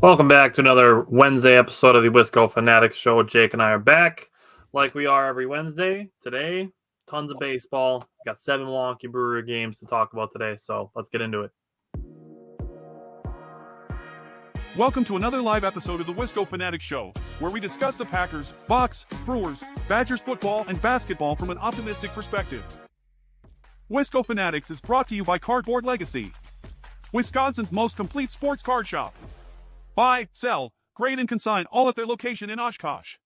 Welcome back to another Wednesday episode of the Wisco Fanatics Show. Jake and I are back like we are every Wednesday. Today, tons of baseball. We got 7 Milwaukee Brewer games to talk about today, so let's get into it. Welcome to another live episode of the Wisco Fanatics Show, where we discuss the Packers, Bucks, Brewers, Badgers football, and basketball from an optimistic perspective. Wisco Fanatics is brought to you by Cardboard Legacy, Wisconsin's most complete sports card shop. Buy, sell, grade, and consign all at their location in Oshkosh.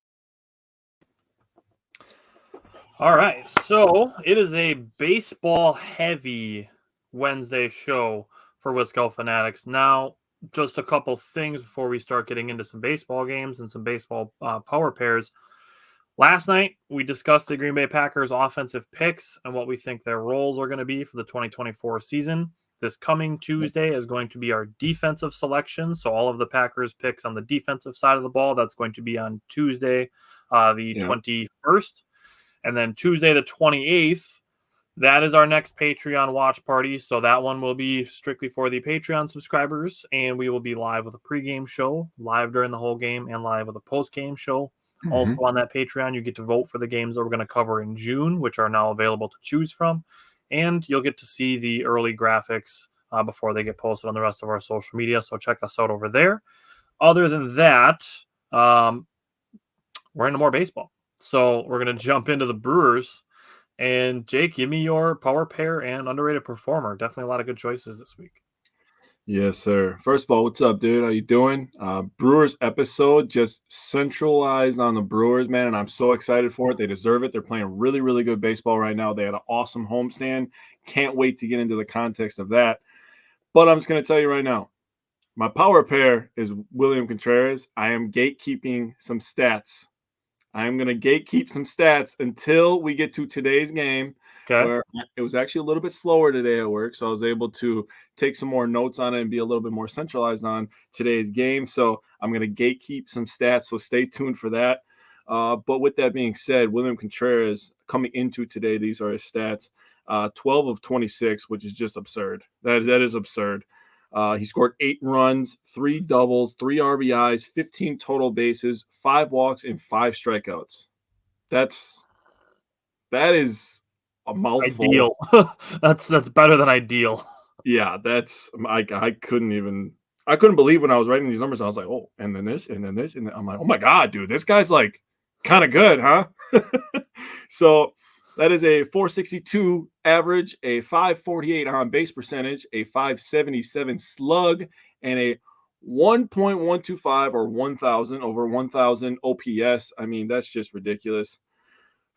All right, so it is a baseball-heavy Wednesday show for Wisco Fanatics. Now, just a couple things before we start getting into some baseball games and some baseball power pairs. Last night, we discussed the Green Bay Packers offensive picks and what we think their roles are going to be for the 2024 season. This coming Tuesday is going to be our defensive selection. So all of the Packers picks on the defensive side of the ball, that's going to be on Tuesday, the 21st. And then Tuesday, the 28th, that is our next Patreon watch party. So that one will be strictly for the Patreon subscribers. And we will be live with a pregame show, live during the whole game, and live with a postgame show. Mm-hmm. Also on that Patreon, you get to vote for the games that we're going to cover in June, which are now available to choose from. And you'll get to see the early graphics before they get posted on the rest of our social media. So check us out over there. Other than that, we're into more baseball. So we're going to jump into the Brewers. And Jake, give me your power pair and underrated performer. Definitely a lot of good choices this week. Yes, sir. First of all, what's up, dude? How you doing? Brewers episode just centralized on the Brewers, man, and I'm so excited for it. They deserve it. They're playing really, really good baseball right now. They had an awesome homestand. Can't wait to get into the context of that. But I'm just going to tell you right now, my power pair is William Contreras. I am gatekeeping some stats. I am going to gatekeep some stats until we get to today's game. Okay. Where it was actually a little bit slower today at work, so I was able to take some more notes on it and be a little bit more centralized on today's game. So I'm going to gatekeep some stats, so stay tuned for that. But with that being said, William Contreras, coming into today, these are his stats, 12 of 26, which is just absurd. That is absurd. He scored 8 runs, 3 doubles, 3 RBIs, 15 total bases, 5 walks, and 5 strikeouts. That is a mouthful. Ideal. That's better than ideal. Yeah, that's I couldn't believe when I was writing these numbers. I was like, oh, and then this, and then this, and then I'm like, oh my god, dude, this guy's like kind of good, huh? So that is a 462 average, a 548 on base percentage, a 577 slug, and a 1.125 or 1,000 over 1,000 OPS. I mean, that's just ridiculous.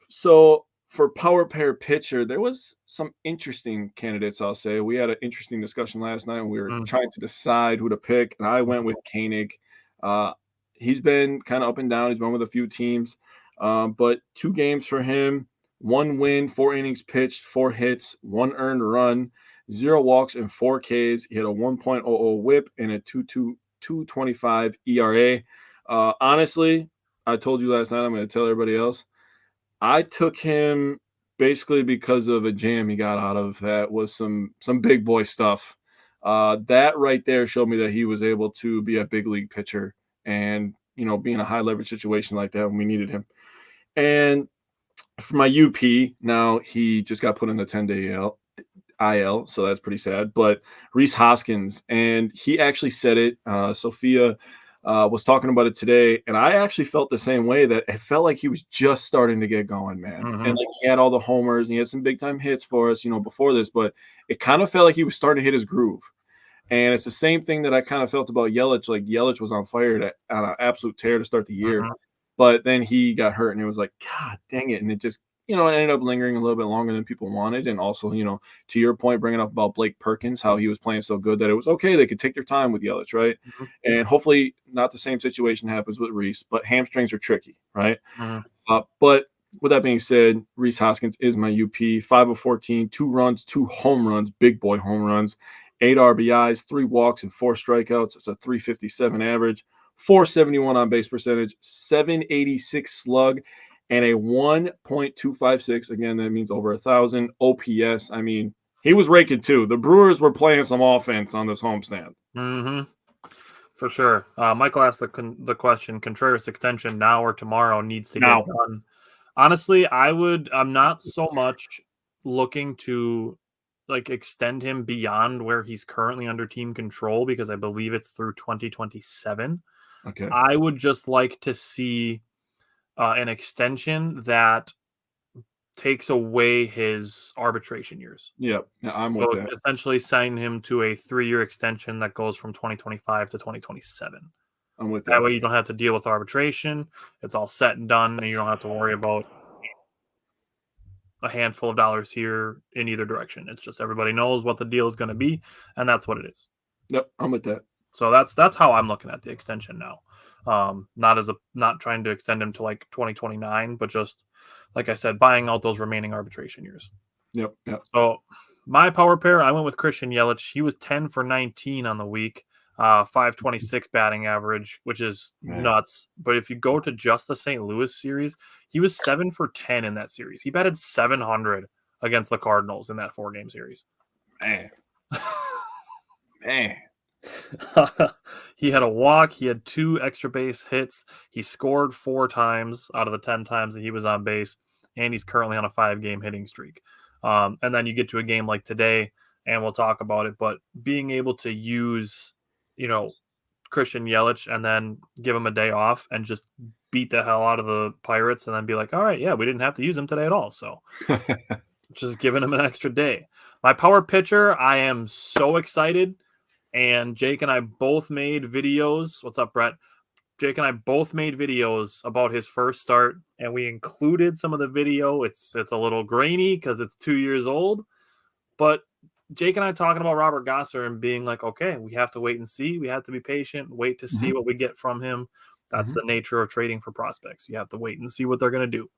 So for power pair pitcher, there was some interesting candidates, I'll say. We had an interesting discussion last night when we were trying to decide who to pick, and I went with Koenig. He's been kind of up and down. He's been with a few teams, but 2 games for him, 1 win, 4 innings pitched, 4 hits, 1 earned run, 0 walks, and 4 Ks. He had a 1.00 whip and a 2.25 ERA. Honestly, I told you last night, I'm going to tell everybody else, I took him basically because of a jam he got out of that was some big boy stuff. That right there showed me that he was able to be a big league pitcher and, be in a high leverage situation like that when we needed him. And for my UP, now he just got put in the 10-day IL, so that's pretty sad. But Rhys Hoskins, and he actually said it. Sophia was talking about it today, and I actually felt the same way, that it felt like he was just starting to get going, man. Mm-hmm. And like he had all the homers, and he had some big time hits for us, before this, but it kind of felt like he was starting to hit his groove. And it's the same thing that I kind of felt about Yelich. Like Yelich was on fire on an absolute tear to start the year, but then he got hurt, and it was like, God dang it. And it just, it ended up lingering a little bit longer than people wanted. And also, to your point, bringing up about Blake Perkins, how he was playing so good that it was okay. They could take their time with Yelich, right? Mm-hmm. And hopefully not the same situation happens with Rhys, but hamstrings are tricky, right? Mm-hmm. But with that being said, Rhys Hoskins is my UP, 5 of 14, 2 runs, 2 home runs, big boy home runs, 8 RBIs, 3 walks, and 4 strikeouts. It's a 357 average, 471 on base percentage, 786 slug, and a 1.256. Again, that means over 1,000 OPS. I mean, he was raking too. The Brewers were playing some offense on this homestand. Mm-hmm. For sure. Michael asked the question: Contreras extension now or tomorrow needs to Now. get done. Honestly, I'm not so much looking to like extend him beyond where he's currently under team control because I believe it's through 2027. Okay. I would just like to see an extension that takes away his arbitration years. Yep. Yeah, I'm with So that. essentially sign him to a 3-year extension that goes from 2025 to 2027. I'm with That that. way you don't have to deal with arbitration. It's all set and done, and you don't have to worry about a handful of dollars here in either direction. It's just everybody knows what the deal is going to be, and that's what it is. Yep. I'm with that. So that's how I'm looking at the extension now. Not trying to extend him to like 2029, but just like I said, buying out those remaining arbitration years. Yep. Yep. So my power pair, I went with Christian Yelich. He was 10 for 19 on the week, 526 batting average, which is nuts. But if you go to just the St. Louis series, he was 7 for 10 in that series. He batted 700 against the Cardinals in that 4-game series. Man. Man. He had a walk. He had 2 extra base hits. He scored 4 times out of the 10 times that he was on base, and he's currently on a 5-game hitting streak. And then you get to a game like today, and we'll talk about it. But being able to use, Christian Yelich and then give him a day off and just beat the hell out of the Pirates, and then be like, all right, yeah, we didn't have to use him today at all. So just giving him an extra day. My power pitcher, I am so excited. And Jake and I both made videos. What's up, Brett? Jake and I both made videos about his first start, and we included some of the video. It's a little grainy because it's 2 years old, but Jake and I talking about Robert Gosser and being like, okay, we have to wait and see. We have to be patient, wait to see what we get from him. That's the nature of trading for prospects. You have to wait and see what they're going to do.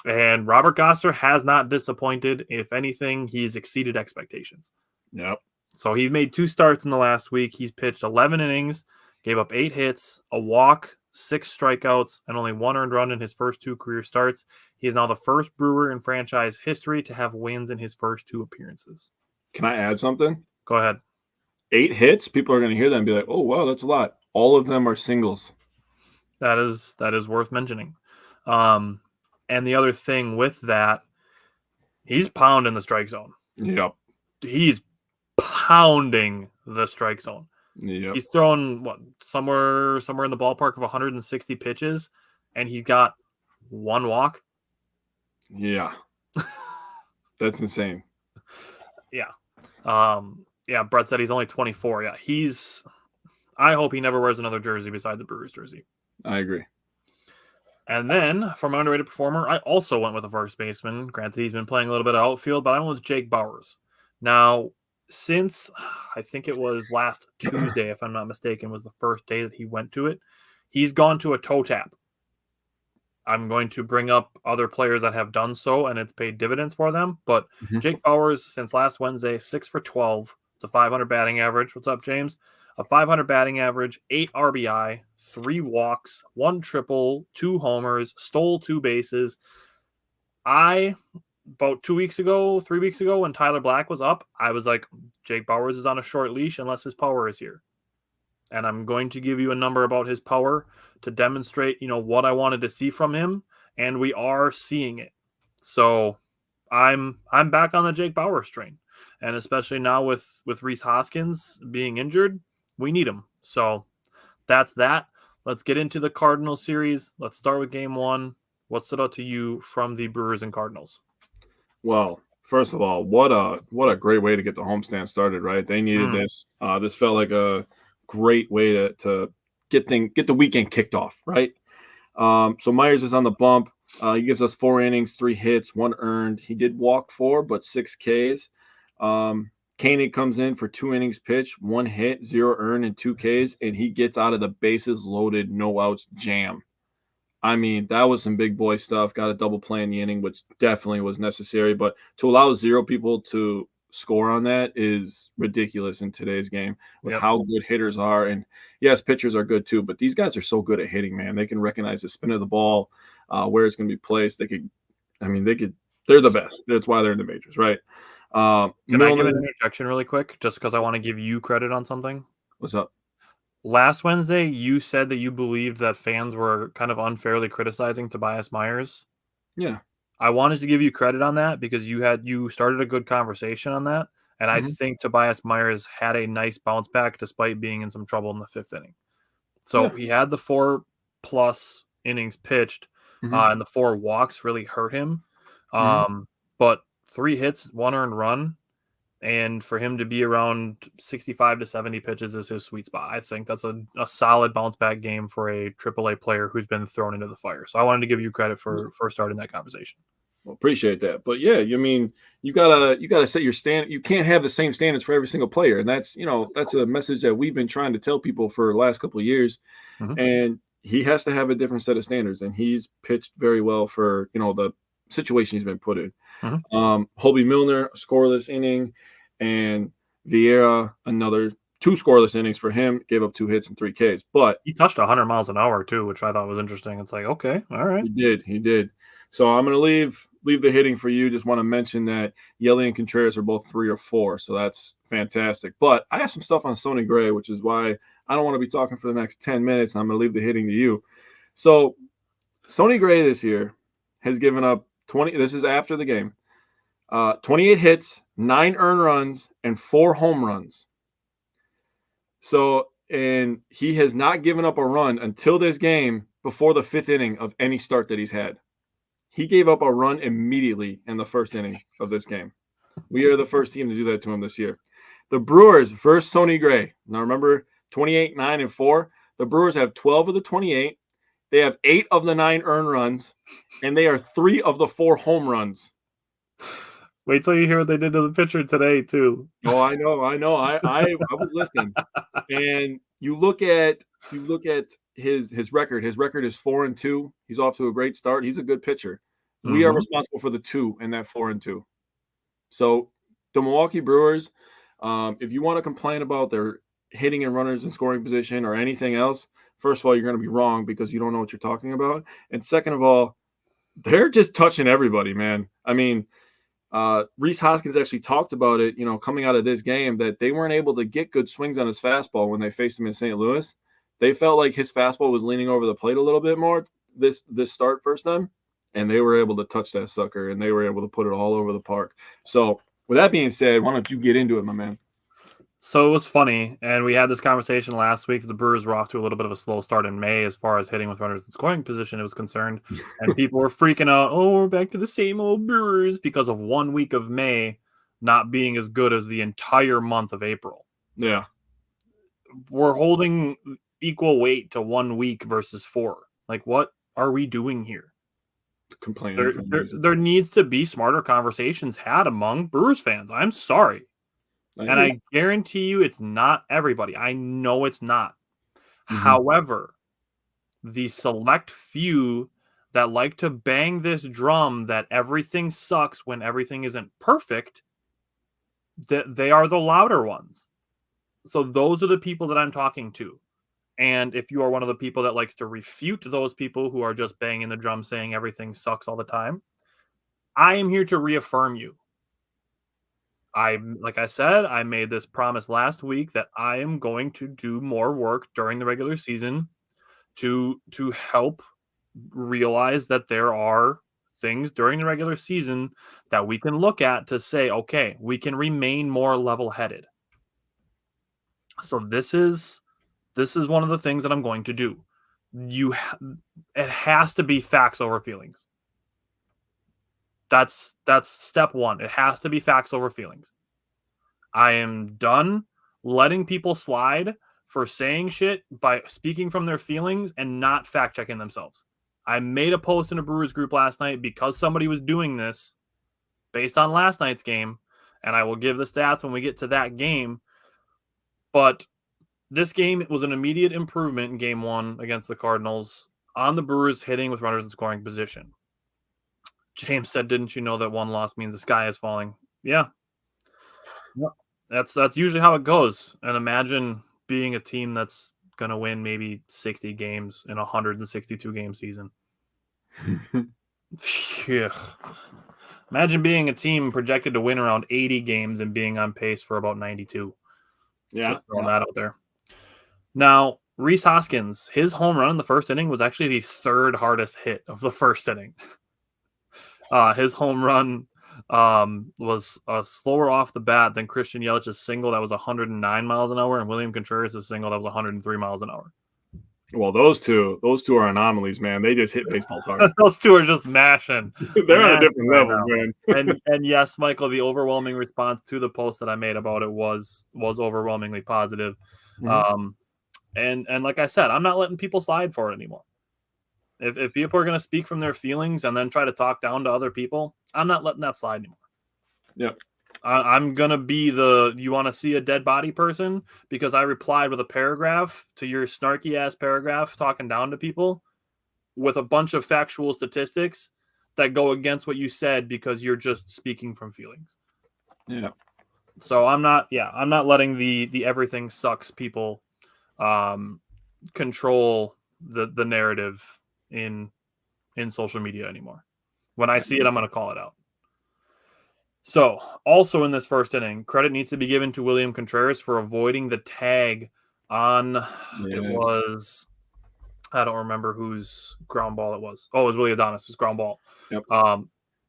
And Robert Gosser has not disappointed. If anything, he's exceeded expectations. Yep. So he made 2 starts in the last week. He's pitched 11 innings, gave up 8 hits, a walk, 6 strikeouts, and only 1 earned run in his first 2 career starts. He is now the first Brewer in franchise history to have wins in his first 2 appearances. Can I add something? Go ahead. 8 hits, people are going to hear that and be like, oh, wow, that's a lot. All of them are singles. That is worth mentioning. And the other thing with that, he's pounding the strike zone. Yep. He's pounding the strike zone. Yep. He's thrown somewhere in the ballpark of 160 pitches, and he's got 1 walk. Yeah. That's insane. Yeah. Brett said he's only 24. Yeah. I hope he never wears another jersey besides the Brewers jersey. I agree. And then for my underrated performer, I also went with a first baseman. Granted, he's been playing a little bit of outfield, but I went with Jake Bauers. Now, since I think it was last Tuesday, if I'm not mistaken, was the first day that he went to it, he's gone to a toe tap. I'm going to bring up other players that have done so, and it's paid dividends for them. But Jake Bauers, since last Wednesday, 6 for 12. It's a 500 batting average. What's up, James? A 500 batting average, 8 RBI, 3 walks, 1 triple, 2 homers, stole 2 bases. About 3 weeks ago, when Tyler Black was up, I was like, Jake Bauers is on a short leash unless his power is here. And I'm going to give you a number about his power to demonstrate, what I wanted to see from him, and we are seeing it. So I'm back on the Jake Bauers train, and especially now with Rhys Hoskins being injured, we need him. So that's that. Let's get into the Cardinals series. Let's start with game 1. What stood out to you from the Brewers and Cardinals? Well, first of all, what a great way to get the homestand started, right? They needed this. This felt like a great way to get the weekend kicked off, right? So Myers is on the bump. He gives us 4 innings, 3 hits, 1 earned. He did walk 4, but 6 Ks. Koenig comes in for 2 innings pitched, 1 hit, 0 earned, and 2 Ks, and he gets out of the bases loaded, no outs jam. I mean, that was some big boy stuff. Got a double play in the inning, which definitely was necessary. But to allow 0 people to score on that is ridiculous in today's game with how good hitters are. And yes, pitchers are good too, but these guys are so good at hitting, man. They can recognize the spin of the ball, where it's going to be placed. They're the best. That's why they're in the majors, right? Can I give an interjection really quick, just because I want to give you credit on something? What's up? Last Wednesday, you said that you believed that fans were kind of unfairly criticizing Tobias Myers. Yeah. I wanted to give you credit on that because you started a good conversation on that, and I Mhm. think Tobias Myers had a nice bounce back despite being in some trouble in the 5th inning. So Yeah. he had the 4+ innings pitched, Mhm. and the 4 walks really hurt him. Mhm. But 3 hits, 1 earned run, and for him to be around 65 to 70 pitches is his sweet spot. I think that's a solid bounce back game for a AAA player who's been thrown into the fire. So I wanted to give you credit for starting that conversation. Well, appreciate that. But yeah, you mean you gotta set your stand. You can't have the same standards for every single player, and that's a message that we've been trying to tell people for the last couple of years. Mhm. And he has to have a different set of standards, and he's pitched very well for the situation he's been put in. Mhm. Hobie Milner, scoreless inning, and Vieira, another 2 scoreless innings for him, gave up 2 hits and 3 Ks. But He touched 100 miles an hour too, which I thought was interesting. It's like, okay, all right. he did. So I'm gonna leave the hitting for you. Just want to mention that Yelly and Contreras are both 3 or 4, so that's fantastic. But I have some stuff on Sonny Gray, which is why I don't want to be talking for the next 10 minutes. And I'm gonna leave the hitting to you. So Sonny Gray this year has given up 20. This is after the game. 28 hits, 9 earned runs, and 4 home runs. So, and he has not given up a run until this game before the 5th inning of any start that he's had. He gave up a run immediately in the 1st inning of this game. We are the first team to do that to him this year. The Brewers versus Sonny Gray. Now remember, 28, 9, and 4. The Brewers have 12 of the 28. They have 8 of the 9 earned runs, and they are 3 of the 4 home runs. Wait till you hear what they did to the pitcher today too. Oh, I know. I was listening. And you look at his record. His record is 4-2. He's off to a great start. He's a good pitcher. We are Mhm. responsible for the 2 in that 4-2. So the Milwaukee Brewers, if you want to complain about their hitting and runners in scoring position or anything else, first of all, you're going to be wrong because you don't know what you're talking about. And second of all, they're just touching everybody, man. I mean, Rhys Hoskins actually talked about it, coming out of this game, that they weren't able to get good swings on his fastball when they faced him in St. Louis. They felt like his fastball was leaning over the plate a little bit more this start first time, and they were able to touch that sucker, and they were able to put it all over the park. So with that being said, why don't you get into it, my man? So it was funny, and we had this conversation last week. The Brewers were off to a little bit of a slow start in May as far as hitting with runners in scoring position was concerned, and people were freaking out. Oh, we're back to the same old Brewers because of 1 week of May not being as good as the entire month of April. Yeah. We're holding equal weight to 1 week versus 4. Like, what are we doing here? Complaining for no reason. There needs to be smarter conversations had among Brewers fans. I'm sorry. And I guarantee you it's not everybody. I know it's not. Mhm. However, the select few that like to bang this drum that everything sucks when everything isn't perfect, that they are the louder ones. So those are the people that I'm talking to. And if you are one of the people that likes to refute those people who are just banging the drum saying everything sucks all the time, I am here to reaffirm you. Like I said, I made this promise last week that I am going to do more work during the regular season to help realize that there are things during the regular season that we can look at to say, okay, we can remain more level-headed. So this is one of the things that I'm going to do. It has to be facts over feelings. That's step one. It has to be facts over feelings. I am done letting people slide for saying shit by speaking from their feelings and not fact checking themselves. I made a post in a Brewers group last night because somebody was doing this based on last night's game, and I will give the stats when we get to that game. But this game was an immediate improvement in game 1 against the Cardinals on the Brewers hitting with runners in scoring position. James said, "Didn't you know that one loss means the sky is falling?" Yeah. That's usually how it goes. And imagine being a team that's going to win maybe 60 games in a 162 game season. Yeah. Imagine being a team projected to win around 80 games and being on pace for about 92. Yeah. Just throwing that out there. Now, Rhys Hoskins, his home run in the first inning was actually the third hardest hit of the first inning. His home run was slower off the bat than Christian Yelich's single that was 109 miles an hour, and William Contreras' single that was 103 miles an hour. Well, those two are anomalies, man. They just hit baseballs hard. Those two are just mashing. They're on a different level, man. and yes, Michael, the overwhelming response to the post that I made about it was overwhelmingly positive. Mm-hmm. And like I said, I'm not letting people slide for it anymore. If people are going to speak from their feelings and then try to talk down to other people, I'm not letting that slide anymore. Yep. I'm going to be you want to see a dead body person because I replied with a paragraph to your snarky ass paragraph talking down to people with a bunch of factual statistics that go against what you said because you're just speaking from feelings. Yeah. So I'm not letting the everything sucks people control the narrative in social media anymore. When I see it, I'm going to call it out. So also in this first inning, credit needs to be given to William Contreras for avoiding the tag on, It was, I don't remember whose ground ball it was. Oh, it was Willie Adonis' ground ball. Yep.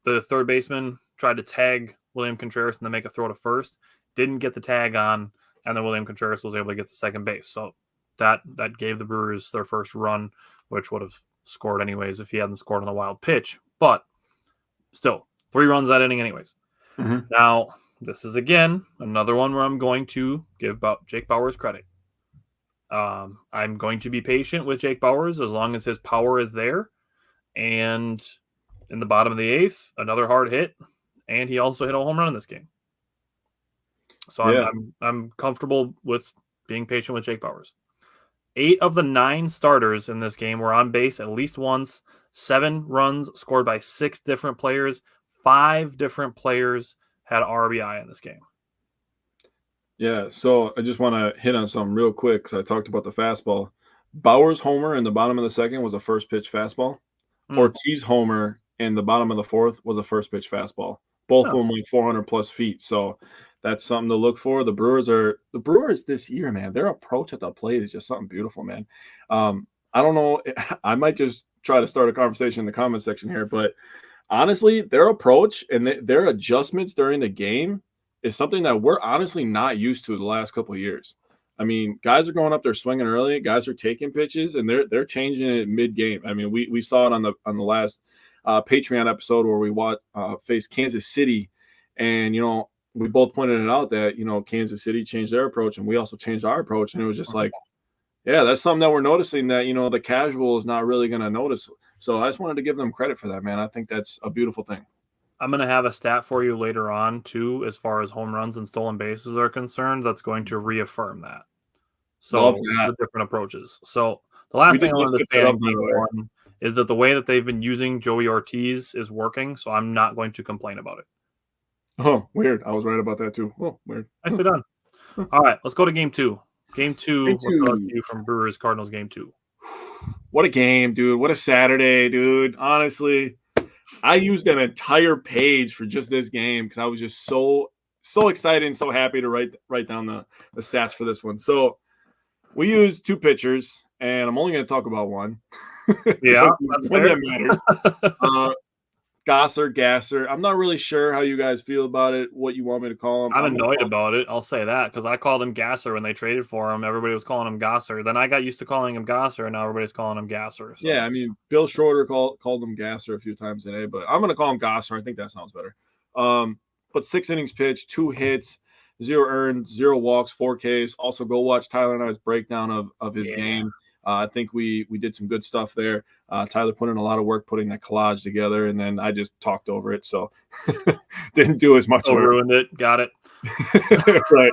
The third baseman tried to tag William Contreras and then make a throw to first, didn't get the tag on, and then William Contreras was able to get to second base. So that gave the Brewers their first run, which would have scored anyways if he hadn't scored on the wild pitch. But still, 3 runs that inning anyways. Mm-hmm. Now, this is, again, another one where I'm going to give Jake Bauers credit. I'm going to be patient with Jake Bauers as long as his power is there. And in the bottom of the 8th, another hard hit, and he also hit a home run in this game. So yeah. I'm comfortable with being patient with Jake Bauers. 8 of the 9 starters in this game were on base at least once. 7 runs scored by 6 different players. 5 different players had RBI in this game. Yeah, so I just want to hit on something real quick because I talked about the fastball. Bauer's homer in the bottom of the 2nd was a first pitch fastball. Ortiz homer in the bottom of the 4th was a first pitch fastball. Both of them went 400 plus feet. So that's something to look for. The Brewers this year, man, their approach at the plate is just something beautiful, man. I don't know. I might just try to start a conversation in the comment section here, but honestly, their approach and their adjustments during the game is something that we're honestly not used to the last couple of years. I mean, guys are going up there swinging early, guys are taking pitches, and they're changing it mid-game. I mean, we saw it on the last Patreon episode where we faced Kansas City, and we both pointed it out that Kansas City changed their approach, and we also changed our approach, and it was just like, yeah, that's something that we're noticing that the casual is not really going to notice. So I just wanted to give them credit for that, man. I think that's a beautiful thing. I'm going to have a stat for you later on, too, as far as home runs and stolen bases are concerned, that's going to reaffirm that. So the different approaches. So the last thing I wanted to say on game 1 is that the way that they've been using Joey Ortiz is working, so I'm not going to complain about it. Oh, weird. I was right about that, too. Oh, weird. Nicely done. All right, let's go to game 2. Game 2, what's up to you from Brewers Cardinals game 2? What a game, dude. What a Saturday, dude. Honestly, I used an entire page for just this game because I was just so excited and so happy to write down the stats for this one. So we used 2 pitchers, and I'm only going to talk about one. Yeah, that's fair. That matters. Gasser. I'm not really sure how you guys feel about it, what you want me to call him. I'm annoyed about it. I'll say that because I called him Gasser when they traded for him. Everybody was calling him Gasser. Then I got used to calling him Gasser, and now everybody's calling him Gasser. So. Yeah, I mean, Bill Schroeder called him Gasser a few times today, but I'm going to call him Gasser. I think that sounds better. But 6 innings pitched, 2 hits, 0 earned, 0 walks, 4 Ks. Also, go watch Tyler and I's breakdown of his game. I think we did some good stuff there. Tyler put in a lot of work putting that collage together, and then I just talked over it, so didn't do as much. Ruined it. Got it. Right.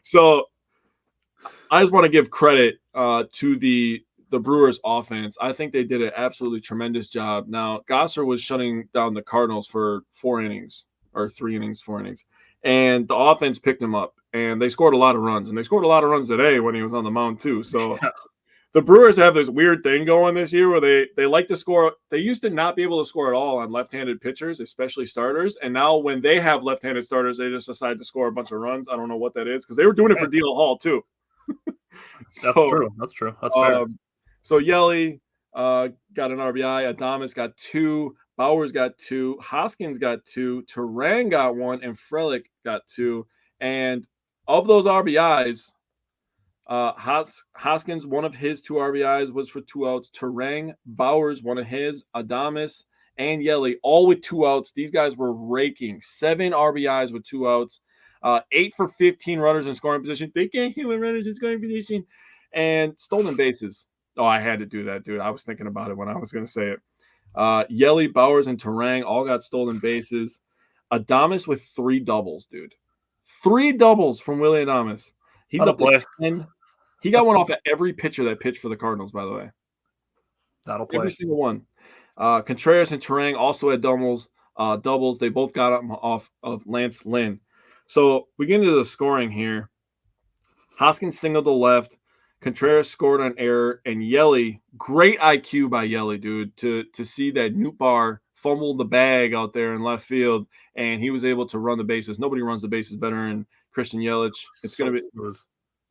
So I just want to give credit to the Brewers offense. I think they did an absolutely tremendous job. Now, Gasser was shutting down the Cardinals for 4 innings, or 3 innings, 4 innings, and the offense picked him up. And they scored a lot of runs. And they scored a lot of runs today when he was on the mound, too. So the Brewers have this weird thing going this year where they like to score. They used to not be able to score at all on left-handed pitchers, especially starters. And now when they have left-handed starters, they just decide to score a bunch of runs. I don't know what that is because they were doing it for D.L. Hall, too. That's true. That's true. That's fair. So Yelly got an RBI. Adames got 2. Bowers got 2. Hoskins got 2. Terang got 1. And Frelick got 2. And of those RBIs, Hoskins, one of his 2 RBIs was for 2 outs. Terang, Bowers, one of his. Adames, and Yelly, all with 2 outs. These guys were raking 7 RBIs with 2 outs. 8 for 15 runners in scoring position. They can't hit with runners in scoring position. And stolen bases. Oh, I had to do that, dude. I was thinking about it when I was going to say it. Yelly, Bowers, and Terang all got stolen bases. Adames with 3 doubles, dude. 3 doubles from Willie Adames. He's That'll up to 10. He got one off of every pitcher that pitched for the Cardinals, by the way. That'll play. Every single one. Contreras and Terang also had doubles. They both got them off of Lance Lynn. So we get into the scoring here. Hoskins singled to left. Contreras scored on error. And Yelly, great IQ by Yelly, dude, to see that Nootbaar fumbled the bag out there in left field, and he was able to run the bases. Nobody runs the bases better than Christian Yelich. It's going to be smooth.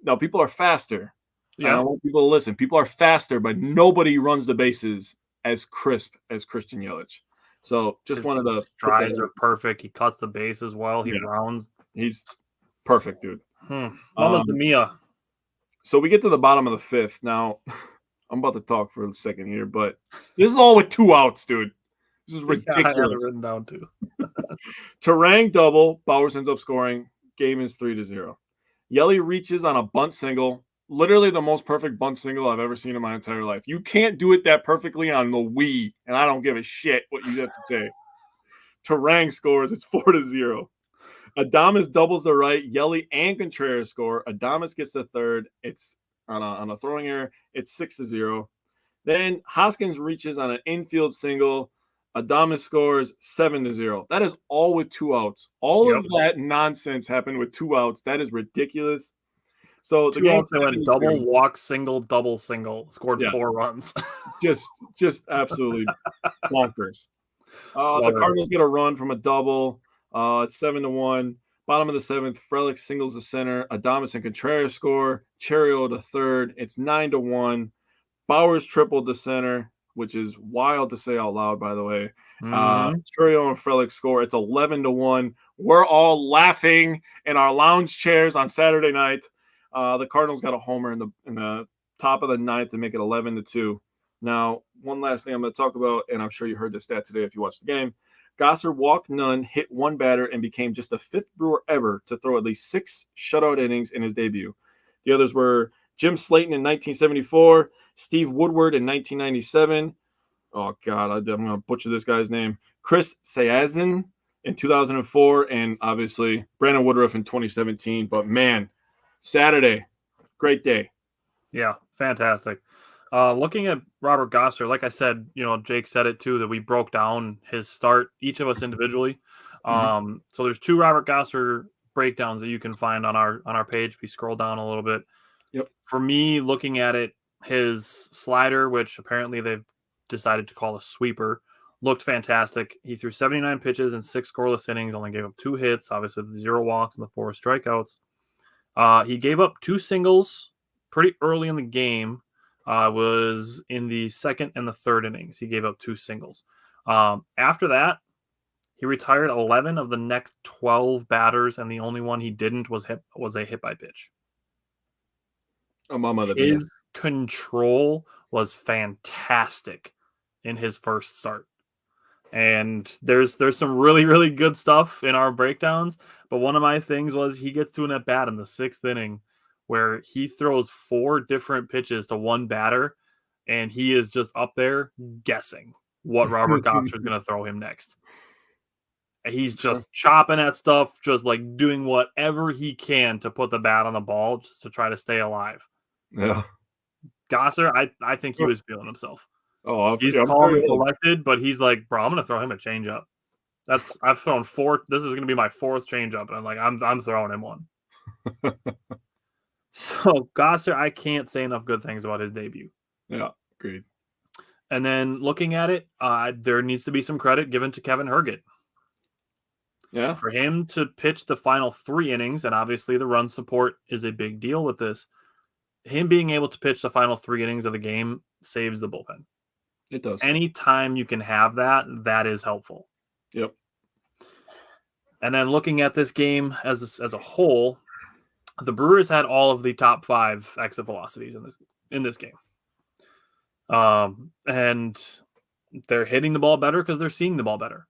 No, people are faster. Yeah. I want people to listen. People are faster, but nobody runs the bases as crisp as Christian Yelich. So just wanted to strides are perfect. He cuts the base as well. He rounds. He's perfect, dude. Mama Mia. So we get to the bottom of the 5th. Now, I'm about to talk for a second here, but this is all with 2 outs, dude. This is ridiculous. I have it written down too. Terang double. Bowers ends up scoring. Game is 3-0. Yelly reaches on a bunt single. Literally the most perfect bunt single I've ever seen in my entire life. You can't do it that perfectly on the Wii, and I don't give a shit what you have to say. Terang scores. It's 4-0. Adames doubles the right. Yelly and Contreras score. Adames gets the third. It's on a throwing error. It's 6-0. Then Hoskins reaches on an infield single. Adames scores 7-0. That is all with 2 outs. All of that nonsense happened with 2 outs. That is ridiculous. So the game went double, walk, single, double, single. Scored 4 runs. just absolutely bonkers. The Cardinals get a run from a double. It's 7-1. Bottom of the 7th, Frelick singles the center. Adames and Contreras score. Cherio to third. It's 9-1. Bowers tripled the center, which is wild to say out loud, by the way. Cherio and Frelick score. It's 11-1. We're all laughing in our lounge chairs on Saturday night. The Cardinals got a homer in the top of the 9th to make it 11-2. Now, one last thing I'm going to talk about, and I'm sure you heard this stat today if you watched the game. Gosser walked none, hit 1 batter, and became just the 5th Brewer ever to throw at least 6 shutout innings in his debut. The others were Jim Slayton in 1974, Steve Woodward in 1997. Oh, God, I'm going to butcher this guy's name. Chris Sayazin in 2004, and obviously Brandon Woodruff in 2017. But, man, Saturday, great day. Yeah, fantastic. Looking at Robert Gosser, like I said, Jake said it too, that we broke down his start, each of us individually. So there's 2 Robert Gosser breakdowns that you can find on our page if you scroll down a little bit. Yep. For me, looking at it, his slider, which apparently they've decided to call a sweeper, looked fantastic. He threw 79 pitches and 6 scoreless innings, only gave up 2 hits, obviously the 0 walks and the 4 strikeouts. He gave up 2 singles pretty early in the game. Was in the 2nd and the 3rd innings. He gave up 2 singles. After that, he retired 11 of the next 12 batters, and the only one he didn't was a hit by pitch. His control was fantastic in his first start. And there's some really, really good stuff in our breakdowns. But one of my things was he gets to an at-bat in the 6th inning where he throws 4 different pitches to 1 batter, and he is just up there guessing what Robert Gosser is going to throw him next. And he's just chopping at stuff, just like doing whatever he can to put the bat on the ball just to try to stay alive. Yeah. Gosser, I think he was feeling himself. Oh, he's calm and collected, but he's like, bro, I'm going to throw him a changeup. I've thrown 4. This is going to be my 4th changeup, and I'm throwing him one. So Gosser, I can't say enough good things about his debut. Yeah, agreed. And then looking at it, there needs to be some credit given to Kevin Herget. Yeah. For him to pitch the final 3 innings, and obviously the run support is a big deal with this. him being able to pitch the final 3 innings of the game saves the bullpen. It does. Anytime you can have that, that is helpful. Yep. And then looking at this game as a whole, the Brewers had all of the top 5 exit velocities in this game. And they're hitting the ball better because they're seeing the ball better.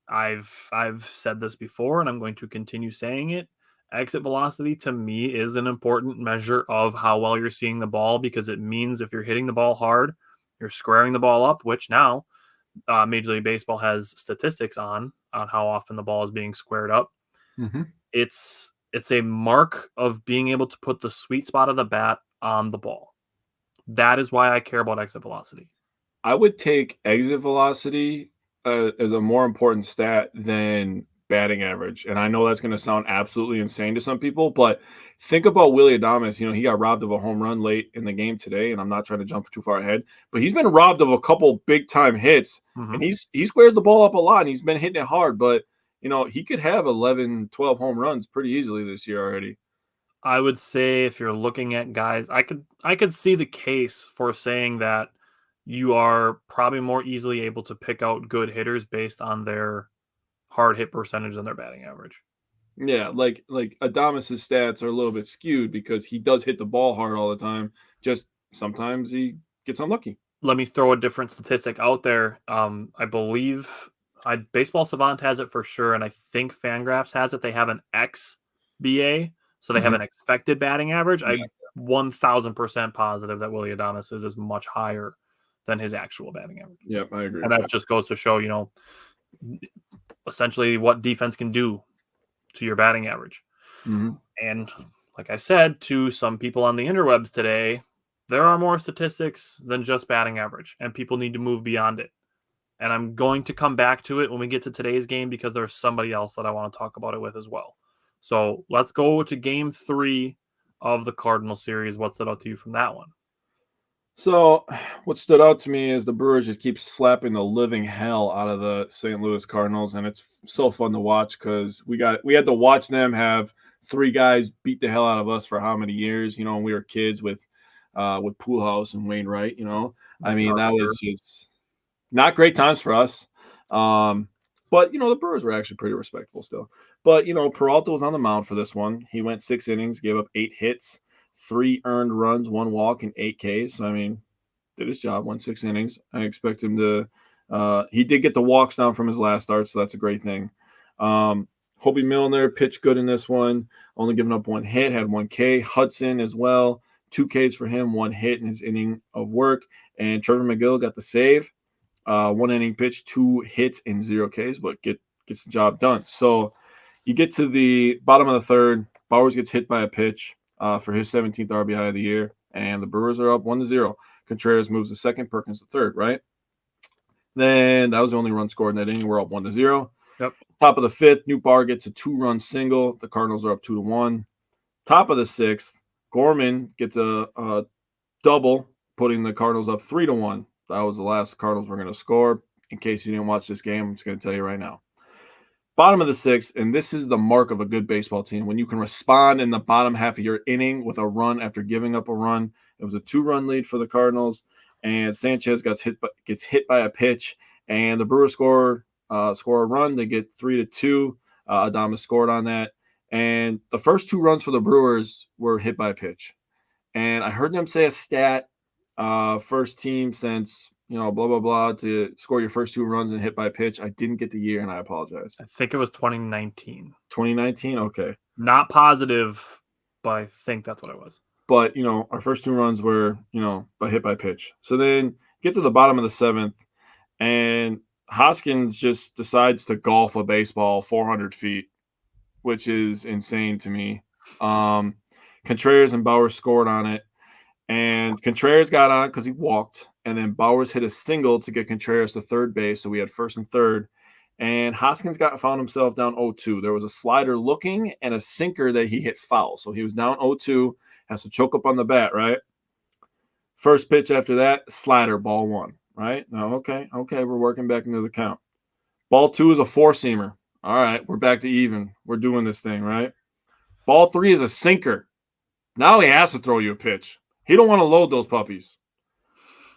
I've said this before, and I'm going to continue saying it. Exit velocity to me is an important measure of how well you're seeing the ball, because it means if you're hitting the ball hard, you're squaring the ball up, which now Major League Baseball has statistics on how often the ball is being squared up. Mm-hmm. It's a mark of being able to put the sweet spot of the bat on the ball. That is why I care about exit velocity. I would take exit velocity as a more important stat than batting average. And I know that's going to sound absolutely insane to some people, but think about Willy Adames. You know, he got robbed of a home run late in the game today, and I'm not trying to jump too far ahead, but he's been robbed of a couple big-time hits, and he squares the ball up a lot, and he's been hitting it hard, but, you know, he could have 11, 12 home runs pretty easily this year already. I would say if you're looking at guys, I could see the case for saying that you are probably more easily able to pick out good hitters based on their hard hit percentage than their batting average. Yeah, like Adames' stats are a little bit skewed because he does hit the ball hard all the time. Just sometimes he gets unlucky. Let me throw a different statistic out there. I believe Baseball Savant has it for sure, and I think Fangraphs has it. They have an XBA, so they have an expected batting average. I'm 1,000% positive that Willy Adames is much higher than his actual batting average. Yep, I agree. And that just goes to show, you know, essentially what defense can do to your batting average. And like I said, to some people on the interwebs today, there are more statistics than just batting average, and people need to move beyond it. And I'm going to come back to it when we get to today's game, because there's somebody else that I want to talk about it with as well. So let's go to game 3 of the Cardinal series. What stood out to you from that one? So what stood out to me is the Brewers just keep slapping the living hell out of the St. Louis Cardinals, and it's so fun to watch because we had to watch them have 3 guys beat the hell out of us for how many years, you know, when we were kids with Pujols and Wainwright, you know. I mean, that was just not great times for us. But, you know, the Brewers were actually pretty respectable still. But, you know, Peralta was on the mound for this one. He went 6 innings, gave up 8 hits, 3 earned runs, 1 walk, and 8 Ks. So, I mean, did his job, went 6 innings. I expect him to he did get the walks down from his last start, so that's a great thing. Hobie Milner pitched good in this one, only giving up 1 hit, had 1 K. Hudson as well, 2 Ks for him, 1 hit in his inning of work. And Trevor McGill got the save. 1 inning pitch, 2 hits and 0 Ks, but gets the job done. So you get to the bottom of the 3rd. Bowers gets hit by a pitch for his 17th RBI of the year, and the Brewers are up 1-0. Contreras moves to 2nd, Perkins to 3rd, right? Then that was the only run scored in that inning. We're up 1-0. Yep. Top of the 5th, Nootbaar gets a 2-run single. The Cardinals are up 2-1. Top of the 6th, Gorman gets a double, putting the Cardinals up 3-1. That was the last Cardinals were going to score. In case you didn't watch this game, I'm just going to tell you right now. Bottom of the 6th, and this is the mark of a good baseball team, when you can respond in the bottom half of your inning with a run after giving up a run. It was a 2-run lead for the Cardinals, and Sanchez gets hit by a pitch, and the Brewers score a run. They get 3-2. Adames scored on that, and the first 2 runs for the Brewers were hit by a pitch. And I heard them say a stat, first team since, you know, blah, blah, blah, to score your first 2 runs and hit by pitch. I didn't get the year, and I apologize. I think it was 2019. 2019? Okay. Not positive, but I think that's what it was. But, you know, our first 2 runs were, you know, by hit by pitch. So then get to the bottom of the 7th, and Hoskins just decides to golf a baseball 400 feet, which is insane to me. Contreras and Bowers scored on it. And Contreras got on because he walked, and then Bowers hit a single to get Contreras to 3rd base, so we had 1st and 3rd. And Hoskins found himself down 0-2. There was a slider looking and a sinker that he hit foul, so he was down 0-2, has to choke up on the bat, right? First pitch after that, slider, ball 1, right? Now, okay, we're working back into the count. Ball 2 is a 4-seamer. All right, we're back to even. We're doing this thing, right? Ball 3 is a sinker. Now he has to throw you a pitch. He don't want to load those puppies.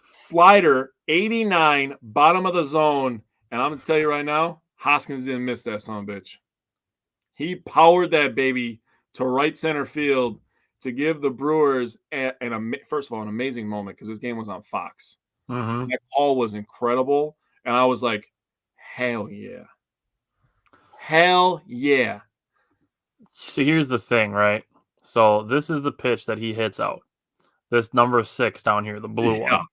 Slider, 89, bottom of the zone. And I'm going to tell you right now, Hoskins didn't miss that son of a bitch. He powered that baby to right center field to give the Brewers, first of all, an amazing moment because this game was on Fox. Mm-hmm. That call was incredible. And I was like, hell yeah. Hell yeah. So here's the thing, right? So this is the pitch that he hits out. This number 6 down here, the blue Yeah. one.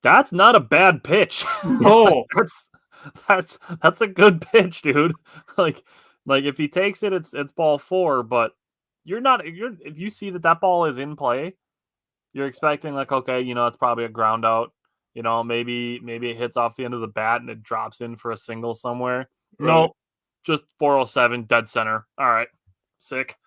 That's not a bad pitch. No. that's a good pitch, dude. Like if he takes it, it's ball 4. But if you see that ball is in play, you're expecting like, okay, it's probably a ground out. Maybe it hits off the end of the bat and it drops in for a single somewhere. Right. Nope, just 407 dead center. All right, sick.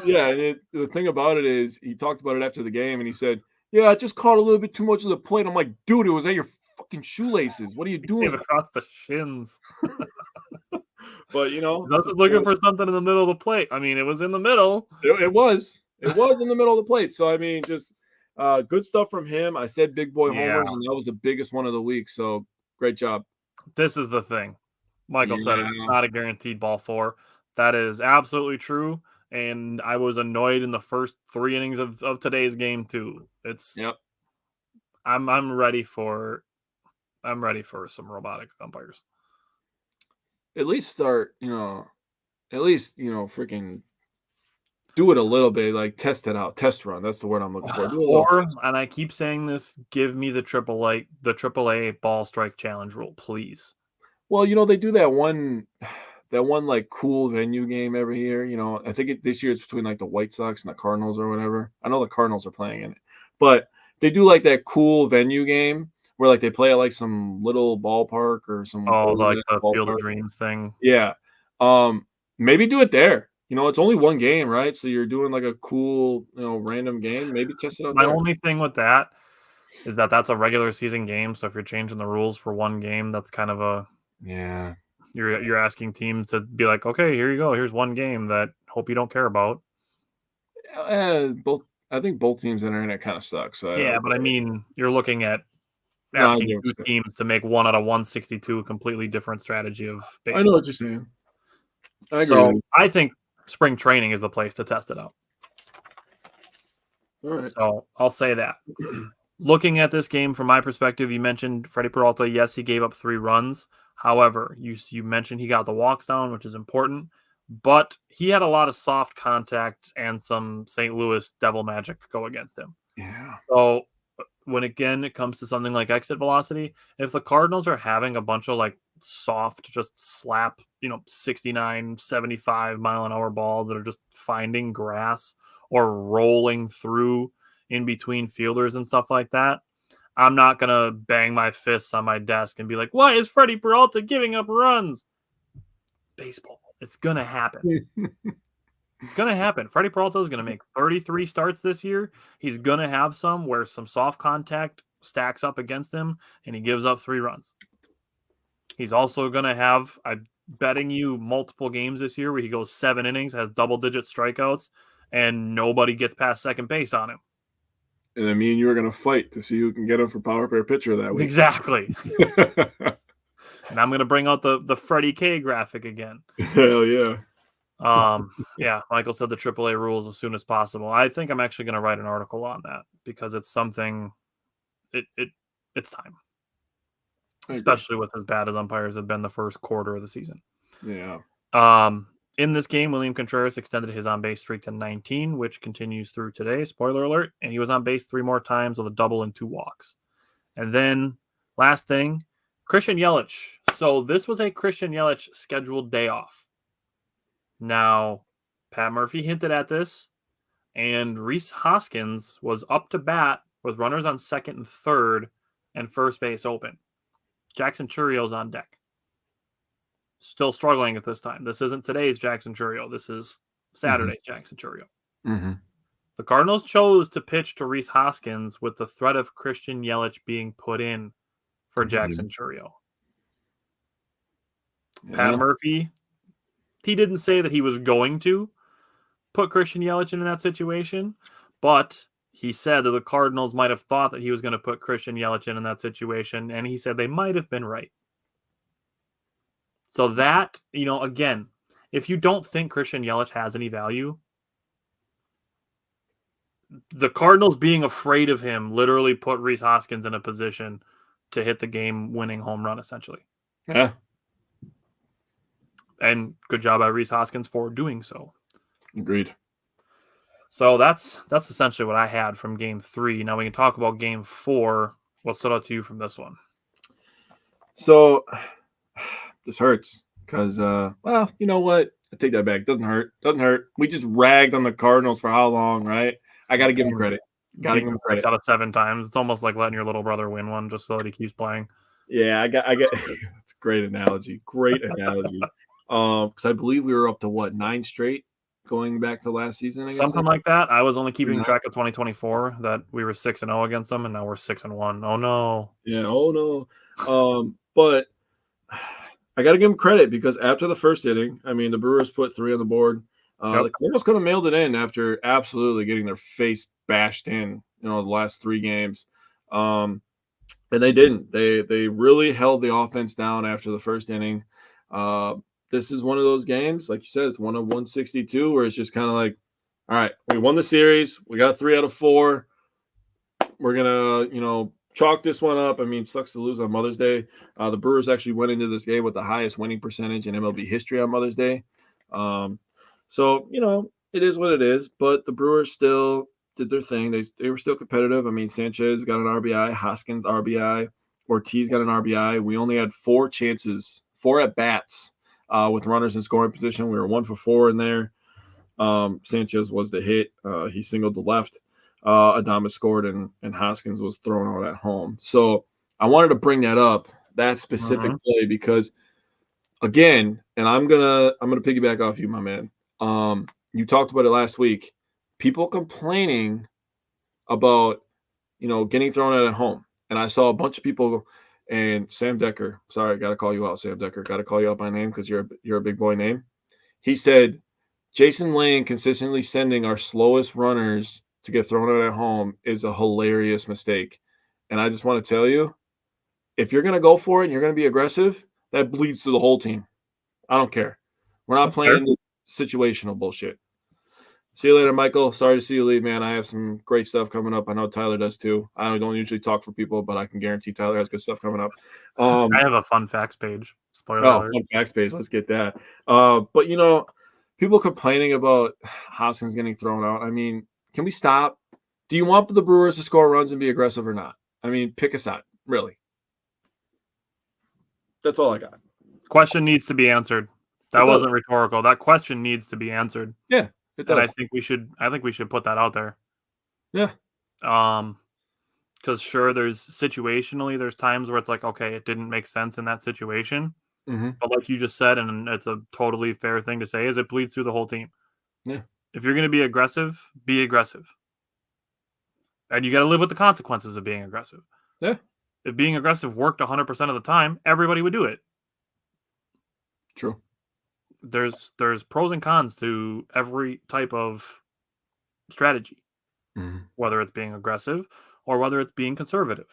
Yeah, and the thing about it is he talked about it after the game and he said, yeah, I just caught a little bit too much of the plate. I'm like, dude, it was at your fucking shoelaces. What are you doing? Across the shins. But, I was just looking for something in the middle of the plate. I mean, it was in the middle. It was in the middle of the plate. So, I mean, just good stuff from him. I said big boy homers, and that was the biggest one of the week. So, great job. This is the thing. Michael said it's not a guaranteed ball 4. That is absolutely true. And I was annoyed in the first 3 innings of today's game too. I'm ready for some robotic umpires. At least start, freaking do it a little bit, like test it out, test run. That's the word I'm looking for. And I keep saying this, give me the AAA ball strike challenge rule, please. Well, they do that one like cool venue game every year. I think this year it's between like the White Sox and the Cardinals or whatever. I know the Cardinals are playing in it, but they do like that cool venue game where like they play at like some little ballpark or some like the Field of Dreams thing. Yeah. Maybe do it there. It's only one game, right? So you're doing like a cool, random game. Maybe test it out. My only thing with that is that that's a regular season game. So if you're changing the rules for one game, that's kind of you're asking teams to be like, okay, here you go. Here's one game that hope you don't care about. I think both teams entering it kind of sucks. So but I mean, you're looking at asking 2 teams to make 1 out of 162 a completely different strategy of baseball. I know what you're saying. I agree. So I think spring training is the place to test it out. All right. So I'll say that. Looking at this game from my perspective, you mentioned Freddie Peralta. Yes, he gave up 3 runs. However, you mentioned he got the walks down, which is important. But he had a lot of soft contact and some St. Louis devil magic go against him. Yeah. So when it comes to something like exit velocity, if the Cardinals are having a bunch of like soft, just slap, 69, 75 mile an hour balls that are just finding grass or rolling through in between fielders and stuff like that, I'm not going to bang my fists on my desk and be like, why is Freddie Peralta giving up runs? Baseball. It's going to happen. It's going to happen. Freddie Peralta is going to make 33 starts this year. He's going to have some where some soft contact stacks up against him and he gives up 3 runs. He's also going to have, I'm betting you, multiple games this year where he goes 7 innings, has double-digit strikeouts, and nobody gets past second base on him. And I mean, you were going to fight to see who can get him for power pair pitcher that week. Exactly. And I'm going to bring out the Freddie K graphic again. Hell yeah. Yeah, Michael said the AAA rules as soon as possible. I think I'm actually going to write an article on that because it's something, it's time. Especially with as bad as umpires have been the first quarter of the season. Yeah. In this game, William Contreras extended his on-base streak to 19, which continues through today. Spoiler alert. And he was on base 3 more times with a double and 2 walks. And then, last thing, Christian Yelich. So this was a Christian Yelich scheduled day off. Now, Pat Murphy hinted at this, and Rhys Hoskins was up to bat with runners on second and third and first base open. Jackson Churrio's on deck. Still struggling at this time. This isn't today's Jackson Churrio. This is Saturday's Jackson Churrio. Mm-hmm. The Cardinals chose to pitch to Rhys Hoskins with the threat of Christian Yelich being put in for Jackson Churrio. Yeah. Pat Murphy, he didn't say that he was going to put Christian Yelich in that situation, but he said that the Cardinals might have thought that he was going to put Christian Yelich in that situation, and he said they might have been right. So that, again, if you don't think Christian Yelich has any value, the Cardinals being afraid of him literally put Rhys Hoskins in a position to hit the game-winning home run, essentially. Yeah. And good job by Rhys Hoskins for doing so. Agreed. So that's essentially what I had from Game 3. Now we can talk about Game 4. What stood out to you from this one? So this hurts because, well, you know what? I take that back. Doesn't hurt. We just ragged on the Cardinals for how long, right? I got to give him credit. Got to give him credit. 6 out of 7 times. It's almost like letting your little brother win one just so that he keeps playing. Yeah, I get. It's a great analogy. Because I believe we were up to 9 straight going back to last season. I guess Something like that. I was only keeping track of 2024 that we were 6-0 against them, and now we're 6-1. Oh no. Yeah. Oh no. But I got to give them credit because after the first inning, I mean, the Brewers put 3 on the board. The Cardinals could have mailed it in after absolutely getting their face bashed in, the last 3 games. And they didn't. They really held the offense down after the first inning. This is one of those games, like you said, it's one of 162 where it's just kind of like, all right, we won the series. We got 3 out of 4. We're going to, chalk this one up. I mean, sucks to lose on Mother's Day. The Brewers actually went into this game with the highest winning percentage in MLB history on Mother's Day. So, it is what it is, but the Brewers still did their thing. They were still competitive. I mean, Sanchez got an RBI, Hoskins RBI, Ortiz got an RBI. We only had 4 chances, 4 at-bats with runners in scoring position. We were 1 for 4 in there. Sanchez was the hit. He singled the left. Adames scored, and Hoskins was thrown out at home. So I wanted to bring that specific play, because again, and I'm gonna piggyback off you, my man. You talked about it last week. People complaining about getting thrown out at home, and I saw a bunch of people. And Sam Decker, sorry, got to call you out, Sam Decker. Got to call you out by name because you're a big boy name. He said Jason Lane consistently sending our slowest runners to get thrown out at home is a hilarious mistake. And I just want to tell you, if you're going to go for it and you're going to be aggressive, that bleeds through the whole team. I don't care. We're not playing this situational bullshit. See you later, Michael. Sorry to see you leave, man. I have some great stuff coming up. I know Tyler does too. I don't usually talk for people, but I can guarantee Tyler has good stuff coming up. I have a fun facts page. Spoiler alert. Fun facts page. Let's get that. But people complaining about Hoskins getting thrown out. I mean, can we stop? Do you want the Brewers to score runs and be aggressive or not? I mean, pick a side, really. That's all I got. Question needs to be answered. That wasn't rhetorical. That question needs to be answered. Yeah. And I think we should put that out there. Yeah. Because sure, there's times where it's like, okay, it didn't make sense in that situation. Mm-hmm. But like you just said, and it's a totally fair thing to say, is it bleeds through the whole team. Yeah. If you're going to be aggressive, be aggressive. And you got to live with the consequences of being aggressive. Yeah. If being aggressive worked 100% of the time, everybody would do it. True. There's pros and cons to every type of strategy, whether it's being aggressive or whether it's being conservative.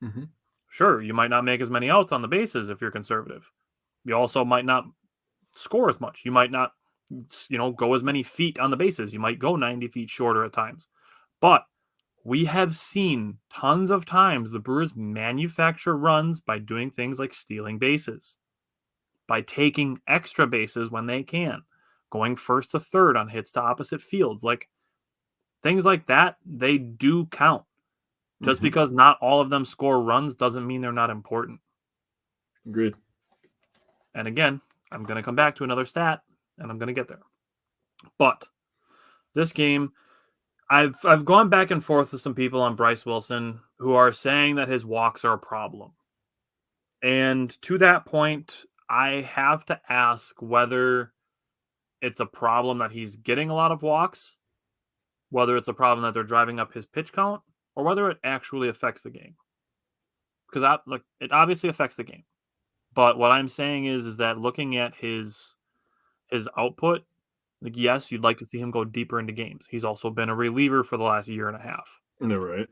Mm-hmm. Sure, you might not make as many outs on the bases if you're conservative. You also might not score as much. You might not, go as many feet on the bases. You might go 90 feet shorter at times. But we have seen tons of times the Brewers manufacture runs by doing things like stealing bases, by taking extra bases when they can, going first to third on hits to opposite fields. Like things like that, they do count. Just because not all of them score runs doesn't mean they're not important. Agreed. And again, I'm going to come back to another stat, and I'm going to get there. But this game, I've gone back and forth with some people on Bryce Wilson who are saying that his walks are a problem. And to that point, I have to ask whether it's a problem that he's getting a lot of walks, whether it's a problem that they're driving up his pitch count, or whether it actually affects the game. Because it obviously affects the game. But what I'm saying is that looking at his output, yes, you'd like to see him go deeper into games. He's also been a reliever for the last year and a half. You're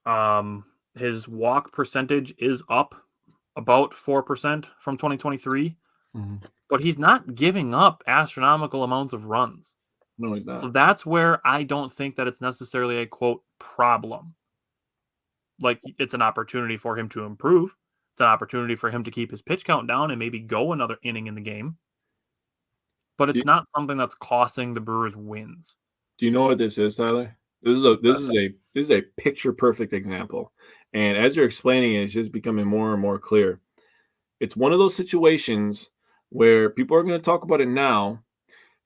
right. His walk percentage is up about 4% from 2023, but he's not giving up astronomical amounts of runs. No, he's So not. that's where I don't think that it's necessarily a, quote, problem. Like, it's an opportunity for him to improve. It's an opportunity for him to keep his pitch count down and maybe go another inning in the game. But it's not something that's costing the Brewers wins. Do you know what this is, Tyler? This is a picture perfect example. And as you're explaining it, it's just becoming more and more clear. It's one of those situations where people are going to talk about it now.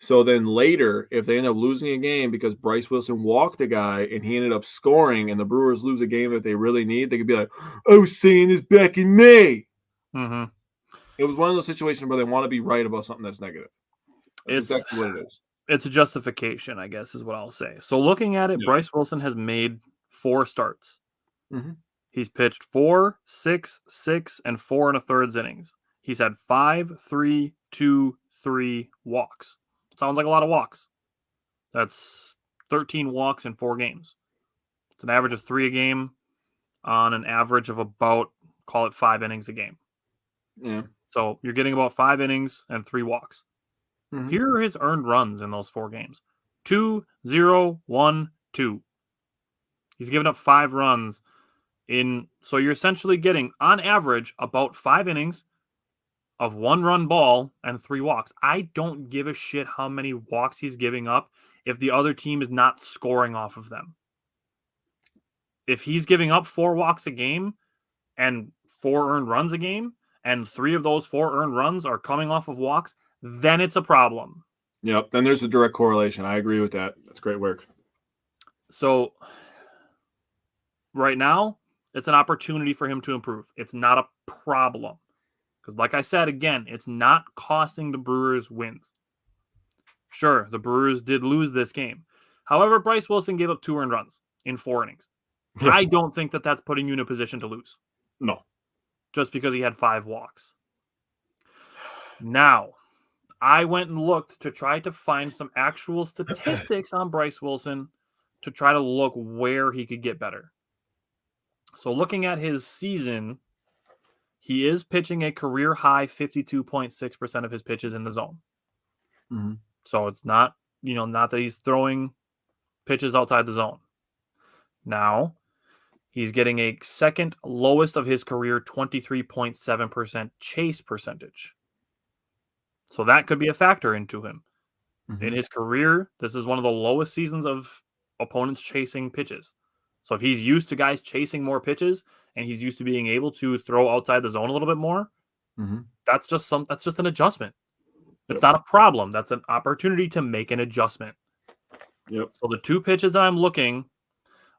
So then later, if they end up losing a game because Bryce Wilson walked a guy and he ended up scoring and the Brewers lose a game that they really need, they could be like, I was saying this back in May. Mm-hmm. It was one of those situations where they want to be right about something that's negative. That's exactly what it is. It's a justification, I guess, is what I'll say. So looking at it, Bryce Wilson has made 4 starts. Mm-hmm. He's pitched 4, 6, 6, and 4 1/3 innings. He's had 5, 3, 2, 3 walks. Sounds like a lot of walks. That's 13 walks in 4 games. It's an average of 3 a game on an average of about, call it 5 innings a game. Yeah. So you're getting about 5 innings and 3 walks. Mm-hmm. Here are his earned runs in those 4 games. 2, 0, 1, 2. He's given up 5 runs so you're essentially getting, on average, about 5 innings of 1-run ball and 3 walks. I don't give a shit how many walks he's giving up if the other team is not scoring off of them. If he's giving up 4 walks a game and 4 earned runs a game, and 3 of those 4 earned runs are coming off of walks, then it's a problem. Yep. Then there's a direct correlation. I agree with that. That's great work. So right now, it's an opportunity for him to improve. It's not a problem. Because like I said, again, it's not costing the Brewers wins. Sure, the Brewers did lose this game. However, Bryce Wilson gave up 2 earned runs in 4 innings. Yeah. I don't think that that's putting you in a position to lose. No. Just because he had 5 walks. Now, I went and looked to try to find some actual statistics on Bryce Wilson to try to look where he could get better. So looking at his season, he is pitching a career high 52.6% of his pitches in the zone. Mm-hmm. So it's not, not that he's throwing pitches outside the zone. Now, he's getting a second lowest of his career 23.7% chase percentage. So that could be a factor into him. Mm-hmm. In his career, this is one of the lowest seasons of opponents chasing pitches. So if he's used to guys chasing more pitches and he's used to being able to throw outside the zone a little bit more, that's just an adjustment. It's not a problem. That's an opportunity to make an adjustment. Yep. So the 2 pitches that I'm looking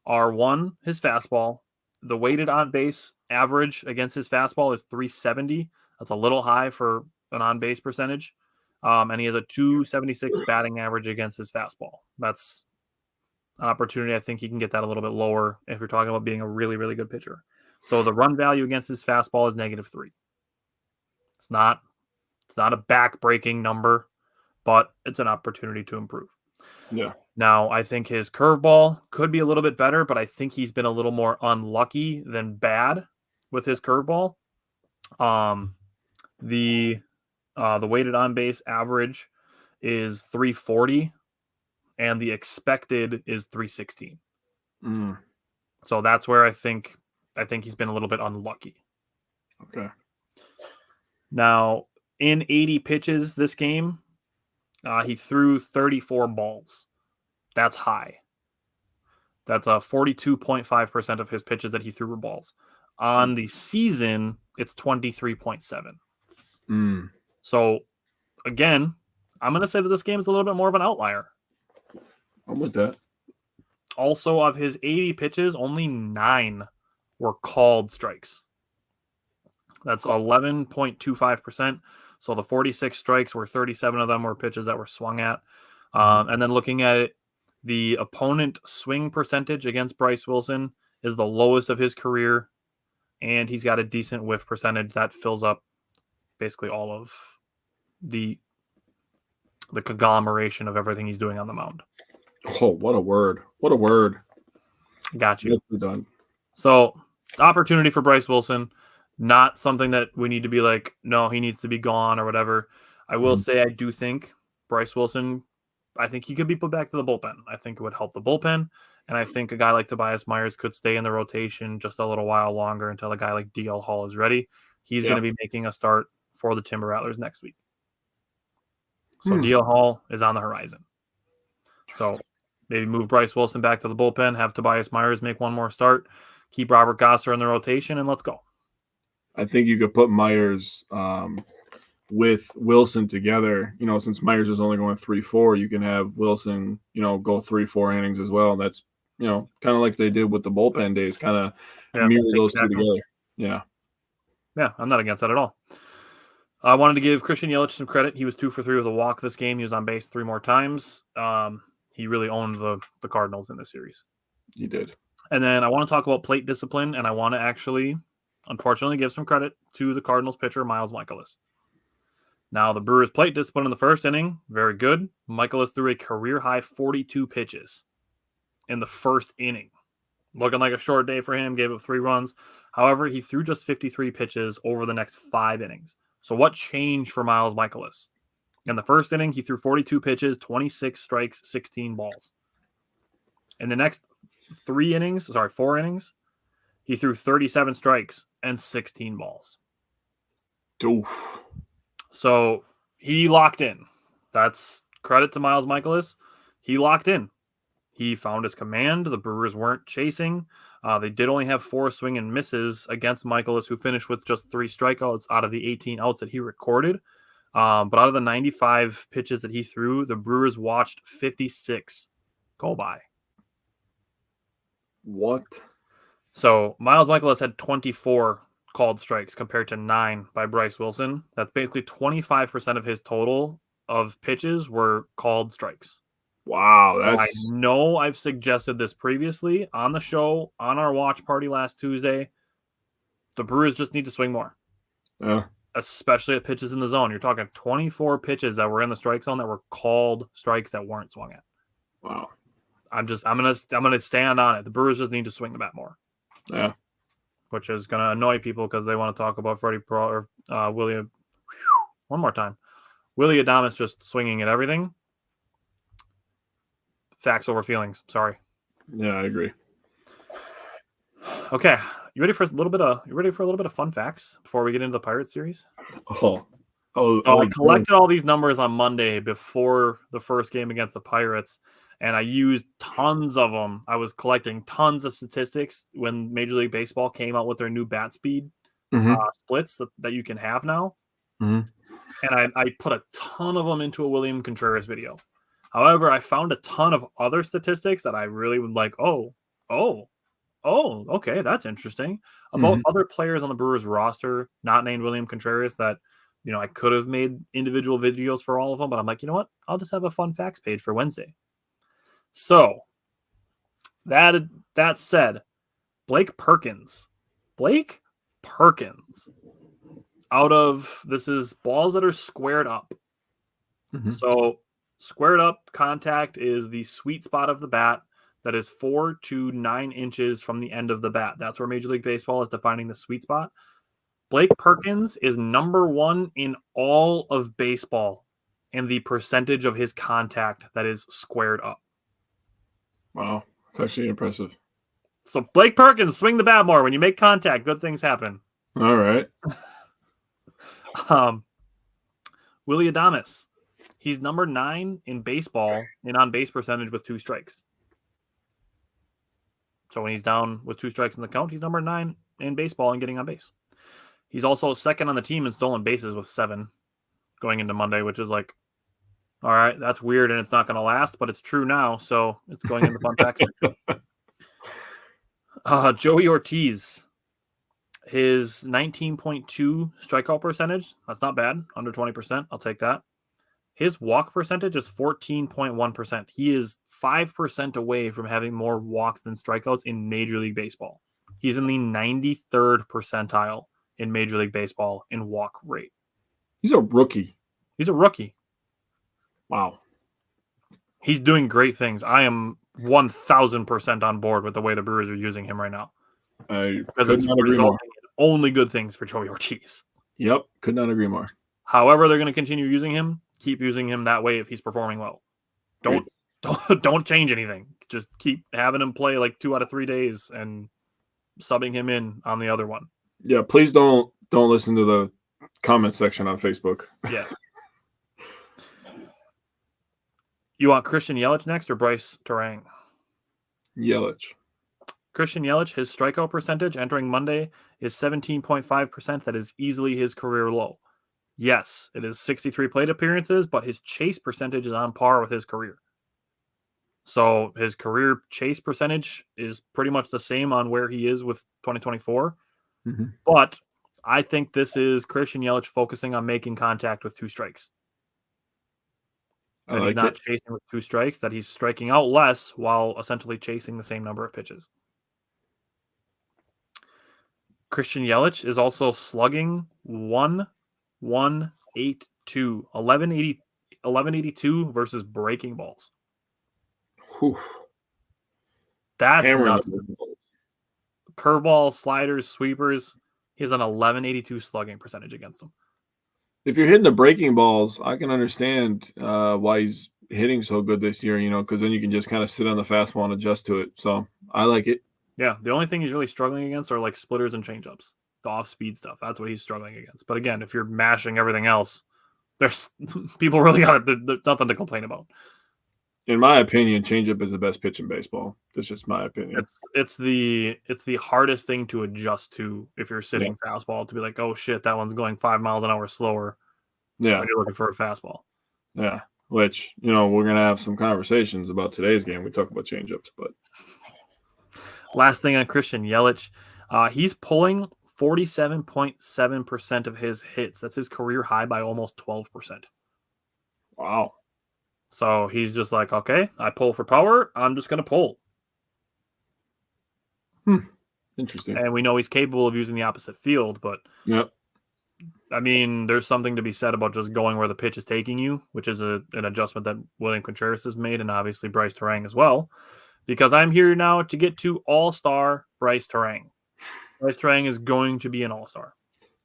are, 1, his fastball. The weighted on base average against his fastball is 370. That's a little high for an on base percentage. And he has a 276 batting average against his fastball. That's an opportunity. I think he can get that a little bit lower if you're talking about being a really, really good pitcher. So the run value against his fastball is -3. It's not a back-breaking number, but it's an opportunity to improve. Yeah. Now, I think his curveball could be a little bit better, but I think he's been a little more unlucky than bad with his curveball. The weighted on base average is 340. And the expected is 316. So that's where I think he's been a little bit unlucky. Okay. Now, in 80 pitches this game, he threw 34 balls. That's high. That's 42.5% of his pitches that he threw were balls. On the season, it's 23.7. So, again, I'm going to say that this game is a little bit more of an outlier. I'm with that. Also, of his 80 pitches, only 9 were called strikes. That's 11.25%. So the 46 strikes were 37 of them were pitches that were swung at. And then looking at it, the opponent swing percentage against Bryce Wilson is the lowest of his career. And he's got a decent whiff percentage that fills up basically all of the conglomeration of everything he's doing on the mound. Oh, what a word. What a word. Got you. Nicely done. So, opportunity for Bryce Wilson, not something that we need to be like, no, he needs to be gone or whatever. I will say I do think Bryce Wilson, I think he could be put back to the bullpen. I think it would help the bullpen. And I think a guy like Tobias Myers could stay in the rotation just a little while longer until a guy like DL Hall is ready. He's going to be making a start for the Timber Rattlers next week. So DL Hall is on the horizon. So maybe move Bryce Wilson back to the bullpen, have Tobias Myers make one more start, keep Robert Gosser in the rotation, and let's go. I think you could put Myers with Wilson together. You know, since Myers is only going 3-4, you can have Wilson, you know, go 3-4 innings as well. That's, you know, kind of like they did with the bullpen days, kind of mirror those two together. Yeah. Yeah, I'm not against that at all. I wanted to give Christian Yelich some credit. He was 2 for 3 with a walk this game. He was on base 3 more times. He really owned the Cardinals in this series. He did. And then I want to talk about plate discipline, and I want to actually, unfortunately, give some credit to the Cardinals pitcher, Miles Mikolas. Now, the Brewers' plate discipline in the first inning, very good. Mikolas threw a career-high 42 pitches in the first inning. Looking like a short day for him, gave up 3 runs. However, he threw just 53 pitches over the next 5 innings. So what changed for Miles Mikolas? In the first inning, he threw 42 pitches, 26 strikes, 16 balls. In the next 4 innings, he threw 37 strikes and 16 balls. Oof. So he locked in. That's credit to Miles Mikolas. He locked in. He found his command. The Brewers weren't chasing. They did only have 4 swing and misses against Mikolas, who finished with just 3 strikeouts out of the 18 outs that he recorded. But out of the 95 pitches that he threw, the Brewers watched 56 go by. What? So Miles Mikolas had 24 called strikes compared to 9 by Bryce Wilson. That's basically 25% of his total of pitches were called strikes. Wow, I know I've suggested this previously on the show, on our watch party last Tuesday. The Brewers just need to swing more. Yeah. Especially at pitches in the zone. You're talking 24 pitches that were in the strike zone that were called strikes that weren't swung at. Wow. I'm gonna stand on it. The Brewers just need to swing the bat more. Yeah. Which is gonna annoy people because they want to talk about Freddie Pro or William. One more time, Willie Adames just swinging at everything. Facts over feelings. Sorry. Yeah, I agree. Okay, you ready for a little bit of fun facts before we get into the Pirates series? I collected all these numbers on Monday before the first game against the Pirates, and I used tons of them. I was collecting tons of statistics when Major League Baseball came out with their new bat speed splits that you can have now. And I put a ton of them into a William Contreras video. However, I found a ton of other statistics that I really would like. Okay, that's interesting. About other players on the Brewers roster, not named William Contreras, that, you know, I could have made individual videos for all of them, but I'm like, you know what? I'll just have a fun facts page for Wednesday. So that said, Blake Perkins, out of, this is balls that are squared up. So squared up contact is the sweet spot of the bat that is 4 to 9 inches from the end of the bat. That's where Major League Baseball is defining the sweet spot. Blake Perkins is number 1 in all of baseball in the percentage of his contact that is squared up. Wow, that's actually impressive. So Blake Perkins, swing the bat more. When you make contact, good things happen. All right. Willie Adames, he's number 9 in baseball in on-base percentage with 2 strikes. So when he's down with 2 strikes in the count, he's number 9 in baseball and getting on base. He's also second on the team in stolen bases with 7 going into Monday, which is like, all right, that's weird and it's not going to last, but it's true now, so it's going into fun facts. Joey Ortiz, his 19.2 strikeout percentage, that's not bad, under 20%. I'll take that. His walk percentage is 14.1%. He is 5% away from having more walks than strikeouts in Major League Baseball. He's in the 93rd percentile in Major League Baseball in walk rate. He's a rookie. He's a rookie. Wow. He's doing great things. I am 1000% on board with the way the Brewers are using him right now. I Because could it's not agree resulting more. in only good things for Joey Ortiz. Yep, could not agree more. However, they're going to continue using him. Keep using him that way if he's performing well. Don't change anything. Just keep having him play like 2 out of 3 days and subbing him in on the other one. Yeah, please don't listen to the comment section on Facebook. Yeah. You want Christian Yelich next or Bryce Terang? Yelich. Christian Yelich, his strikeout percentage entering Monday is 17.5%. That is easily his career low. Yes, it is 63 plate appearances, but his chase percentage is on par with his career. So his career chase percentage is pretty much the same on where he is with 2024. Mm-hmm. But I think this is Christian Yelich focusing on making contact with 2 strikes. That he's not chasing with 2 strikes, that he's striking out less while essentially chasing the same number of pitches. Christian Yelich is also slugging 1.182, 1182 versus breaking balls. Whew. That's Hammering nuts. Curveballs, sliders, sweepers. He has an 1182 slugging percentage against them. If you're hitting the breaking balls, I can understand why he's hitting so good this year, because then you can just kind of sit on the fastball and adjust to it. So I like it. Yeah, the only thing he's really struggling against are like splitters and changeups, the off-speed stuff. That's what he's struggling against. But again, if you're mashing everything else, there's people really there's nothing to complain about. In my opinion, changeup is the best pitch in baseball. That's just my opinion. It's the hardest thing to adjust to if you're sitting fastball, to be like, oh shit, that one's going 5 miles an hour slower. Yeah, you're looking for a fastball. Yeah, which we're gonna have some conversations about today's game. We talk about changeups, but last thing on Christian Yelich, he's pulling 47.7% of his hits. That's his career high by almost 12%. Wow. So he's just like, okay, I pull for power. I'm just going to pull. Interesting. And we know he's capable of using the opposite field, but I mean, there's something to be said about just going where the pitch is taking you, which is an adjustment that William Contreras has made, and obviously Bryce Terang as well, because I'm here now to get to all-star Bryce Terang. Bryce Terang is going to be an all-star.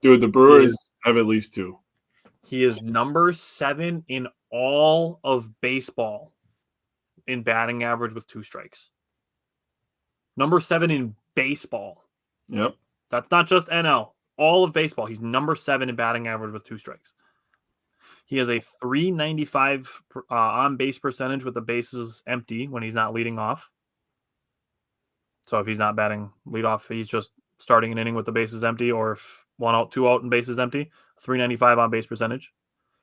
Dude, the Brewers have at least 2. He is number 7 in all of baseball in batting average with 2 strikes. Number 7 in baseball. Yep. That's not just NL. All of baseball. He's number 7 in batting average with 2 strikes. He has a .395 on-base percentage with the bases empty when he's not leading off. So if he's not batting leadoff, he's just starting an inning with the bases empty, or if 1 out, 2 out, and bases empty. .395 on-base percentage.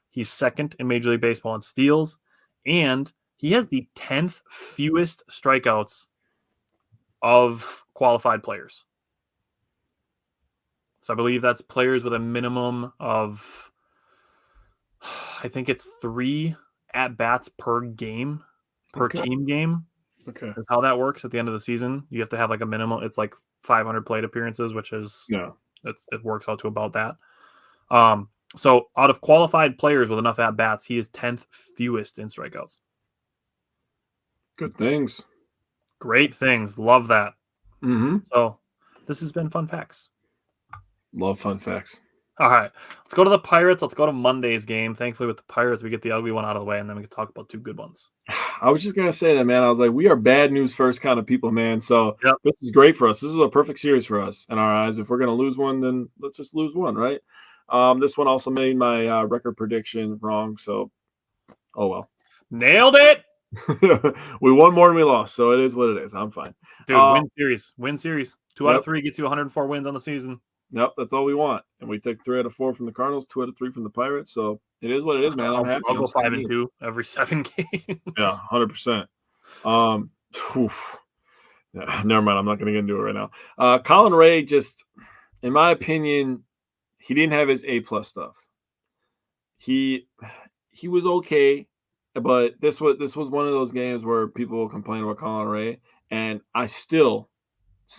He's second in Major League Baseball in steals, and he has the 10th fewest strikeouts of qualified players. So I believe that's players with a minimum of, I think it's 3 at-bats per game, per team game. Okay. That's how that works at the end of the season. You have to have like a minimum. It's like 500 plate appearances, which is, it works out to about that. So out of qualified players with enough at-bats, he is 10th fewest in strikeouts. Good things. Great things. Love that. Mm-hmm. So this has been Fun Facts. Love fun facts. All right. Let's go to the Pirates. Let's go to Monday's game. Thankfully, with the Pirates, we get the ugly one out of the way, and then we can talk about 2 good ones. I was just going to say that, man. I was like, we are bad news first kind of people, man. So This is great for us. This is a perfect series for us in our eyes. If we're going to lose one, then let's just lose one, right? This one also made my record prediction wrong. So, oh well. Nailed it. We won more than we lost. So it is what it is. I'm fine. Dude, win series. 2 out of 3 gets you 104 wins on the season. Yep, that's all we want. And we took 3 out of 4 from the Cardinals, 2 out of 3 from the Pirates. So it is what it is, man. I'm happy. I'll go 5-2 every 7 games. Yeah, 100%. Never mind. I'm not going to get into it right now. Colin Ray, just in my opinion, he didn't have his A+ stuff. He was okay, but this was one of those games where people will complain about Colin Ray, and I still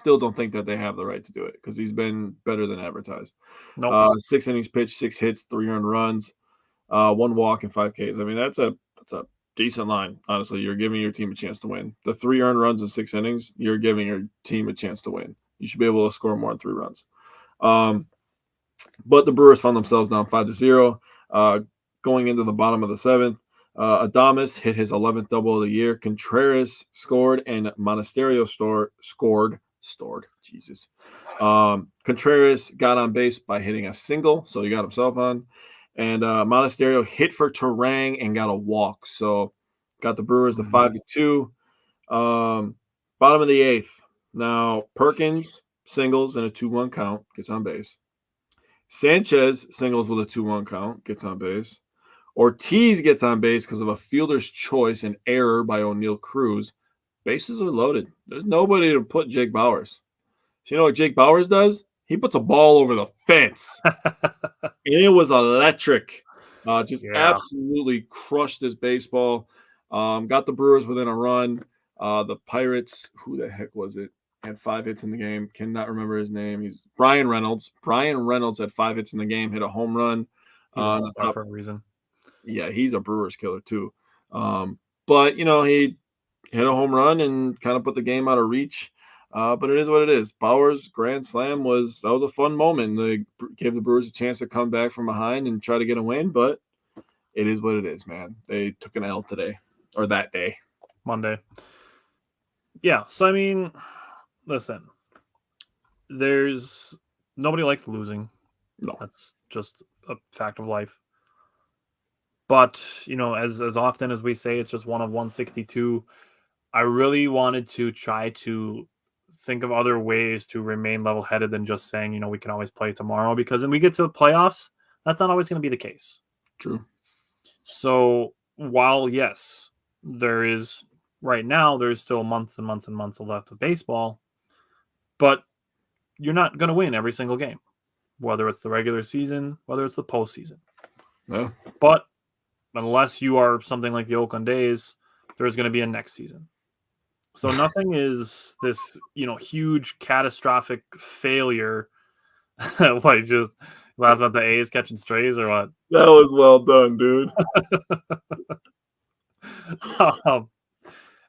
don't think that they have the right to do it because he's been better than advertised. 6 innings pitched, 6 hits, 3 earned runs, 1 walk, and 5 Ks. I mean, that's a decent line. Honestly, you're giving your team a chance to win. The 3 earned runs in 6 innings, you're giving your team a chance to win. You should be able to score more than 3 runs. But the Brewers found themselves down 5-0. Going into the bottom of the 7th, Adames hit his 11th double of the year. Contreras scored, and Monasterio scored. Jesus. Contreras got on base by hitting a single, so he got himself on. And Monasterio hit for Terang and got a walk. So got the Brewers to 5-2. Bottom of the 8th. Now, Perkins singles and a 2-1 count, gets on base. Sanchez singles with a 2-1 count, gets on base. Ortiz gets on base because of a fielder's choice and error by O'Neill Cruz. Bases are loaded. There's nobody to put Jake Bauers. So you know what Jake Bauers does? He puts a ball over the fence. And it was electric. Absolutely crushed this baseball. Got the Brewers within a run. The Pirates, who the heck was it? Had 5 hits in the game. Cannot remember his name. He's Brian Reynolds. Brian Reynolds had 5 hits in the game, hit a home run. He's on the top for a reason. Yeah, he's a Brewers killer too. But, you know, he hit a home run and kind of put the game out of reach. But it is what it is. Bauers' grand slam was a fun moment. They gave the Brewers a chance to come back from behind and try to get a win, but it is what it is, man. They took an L today, or that day. Monday. Yeah, so I mean, listen, nobody likes losing. No. That's just a fact of life. But, you know, as often as we say, it's just one of 162. I really wanted to try to think of other ways to remain level-headed than just saying, you know, we can always play tomorrow, because when we get to the playoffs, that's not always going to be the case. True. So while, yes, right now, there's still months and months and months left of baseball, but you're not going to win every single game, whether it's the regular season, whether it's the postseason. Yeah. But unless you are something like the Oakland A's, there's going to be a next season. So nothing is this, you know, huge catastrophic failure. Like, just laugh at the A's catching strays or what? That was well done, dude.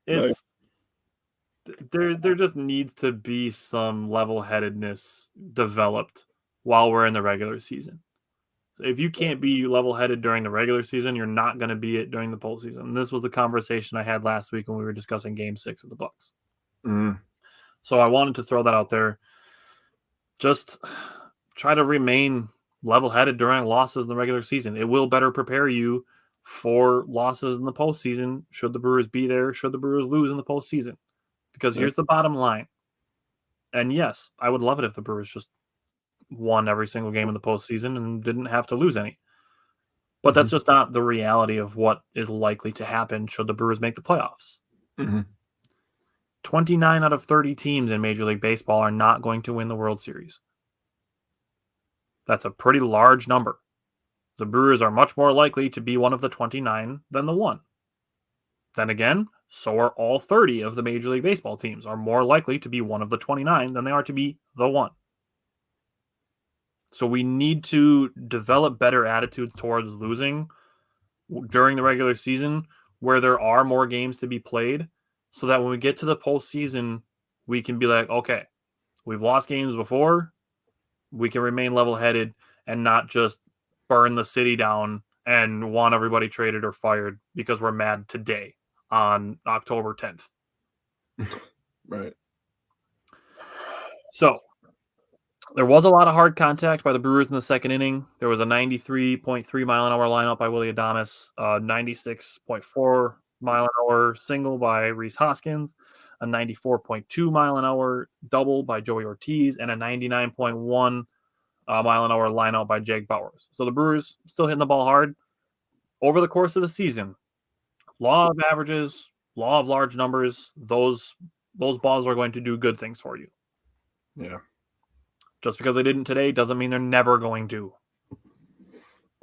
It's there just needs to be some level-headedness developed while we're in the regular season. So if you can't be level-headed during the regular season, you're not going to be it during the postseason. And this was the conversation I had last week when we were discussing Game 6 of the Bucks. So I wanted to throw that out there. Just try to remain level-headed during losses in the regular season. It will better prepare you for losses in the postseason, should the Brewers be there, should the Brewers lose in the postseason. Because here's the bottom line. And yes, I would love it if the Brewers just won every single game in the postseason and didn't have to lose any. But that's just not the reality of what is likely to happen should the Brewers make the playoffs. 29 out of 30 teams in Major League Baseball are not going to win the World Series. That's a pretty large number. The Brewers are much more likely to be one of the 29 than the 1. Then again, so are all 30 of the Major League Baseball teams are more likely to be one of the 29 than they are to be the 1. So we need to develop better attitudes towards losing during the regular season, where there are more games to be played, so that when we get to the postseason, we can be like, okay, we've lost games before. We can remain level-headed and not just burn the city down and want everybody traded or fired because we're mad today on October 10th. Right. So there was a lot of hard contact by the Brewers in the second inning. There was a 93.3 mile an hour lineup by Willie Adames, a 96.4 mile an hour single by Rhys Hoskins, a 94.2 mile an hour double by Joey Ortiz, and a 99.1 mile an hour lineup by Jake Bauers. So the Brewers still hitting the ball hard over the course of the season. Law of averages, law of large numbers, those balls are going to do good things for you. Yeah. Just because they didn't today doesn't mean they're never going to.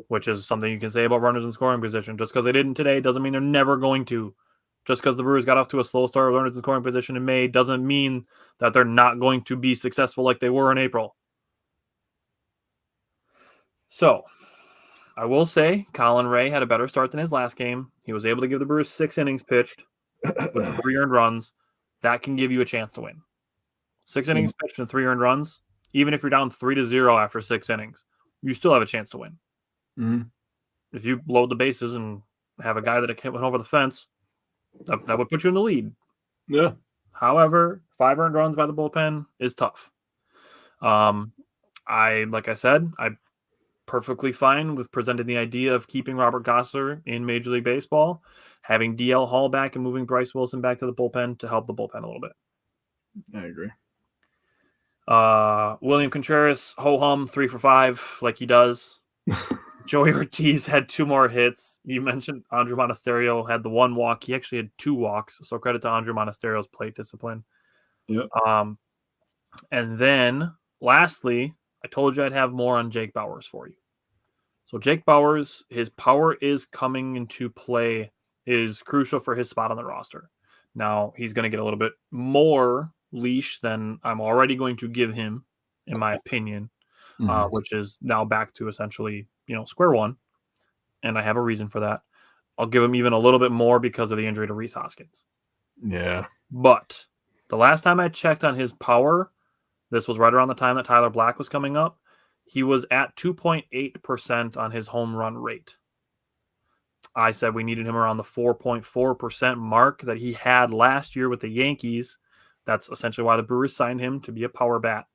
Which is something you can say about runners in scoring position. Just because they didn't today doesn't mean they're never going to. Just because the Brewers got off to a slow start with runners in scoring position in May doesn't mean that they're not going to be successful like they were in April. So, I will say Colin Ray had a better start than his last game. He was able to give the Brewers 6 innings pitched with 3 earned runs. That can give you a chance to win. 6 innings pitched and 3 earned runs. Even if you're down 3-0 after 6 innings, you still have a chance to win. Mm-hmm. If you load the bases and have a guy that went over the fence, that would put you in the lead. Yeah. However, 5 earned runs by the bullpen is tough. Like I said, I'm perfectly fine with presenting the idea of keeping Robert Gossler in Major League Baseball, having DL Hall back and moving Bryce Wilson back to the bullpen to help the bullpen a little bit. I agree. William Contreras, ho-hum, 3 for 5, like he does. Joey Ortiz had 2 more hits. You mentioned Andrew Monasterio had the 1 walk. He actually had 2 walks, so credit to Andrew Monasterio's plate discipline. Yep. And then, lastly, I told you I'd have more on Jake Bauers for you. So Jake Bauers, his power is coming into play, is crucial for his spot on the roster. Now, he's going to get a little bit more leash than I'm already going to give him, in my opinion, which is now back to essentially, square one. And I have a reason for that. I'll give him even a little bit more because of the injury to Rhys Hoskins. Yeah. But the last time I checked on his power, this was right around the time that Tyler Black was coming up, he was at 2.8% on his home run rate. I said we needed him around the 4.4% mark that he had last year with the Yankees. That's essentially why the Brewers signed him, to be a power bat.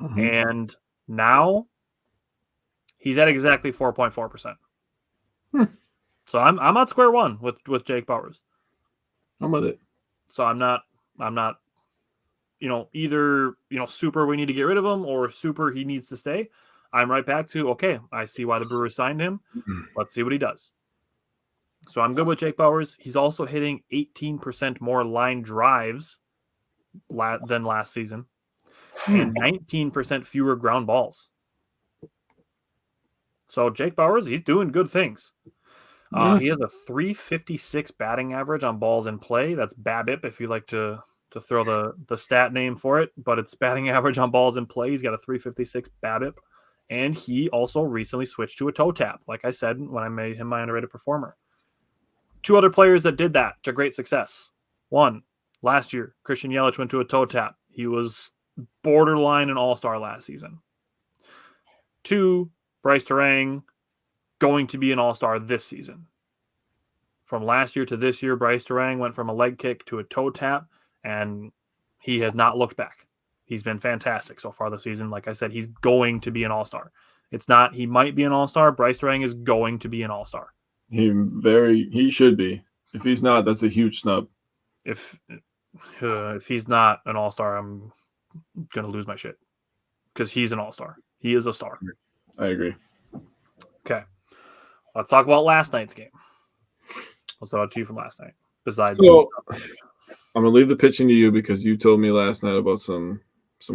Mm-hmm. And now he's at exactly 4.4%. So I'm on square one with Jake Bauers. I'm with it. So I'm not either super we need to get rid of him or super he needs to stay. I'm right back to, okay, I see why the Brewers signed him. Let's see what he does. So I'm good with Jake Bauers. He's also hitting 18% more line drives than last season and 19% fewer ground balls. So Jake Bauers, he's doing good things. He has a 356 batting average on balls in play. That's BABIP if you like to throw the stat name for it, but it's batting average on balls in play. He's got a 356 BABIP, and he also recently switched to a toe tap, like I said when I made him my underrated performer. 2 other players that did that to great success. 1, last year, Christian Yelich went to a toe tap. He was borderline an all-star last season. 2, Bryce Terang, going to be an all-star this season. From last year to this year, Bryce Terang went from a leg kick to a toe tap, and he has not looked back. He's been fantastic so far this season. Like I said, he's going to be an all-star. It's not he might be an all-star. Bryce Terang is going to be an all-star. He should be. If he's not, that's a huge snub. If he's not an all-star, I'm going to lose my shit because he's an all-star. He is a star. I agree. Okay. Let's talk about last night's game. What's about you from last night? Besides, so, I'm gonna leave the pitching to you because you told me last night about some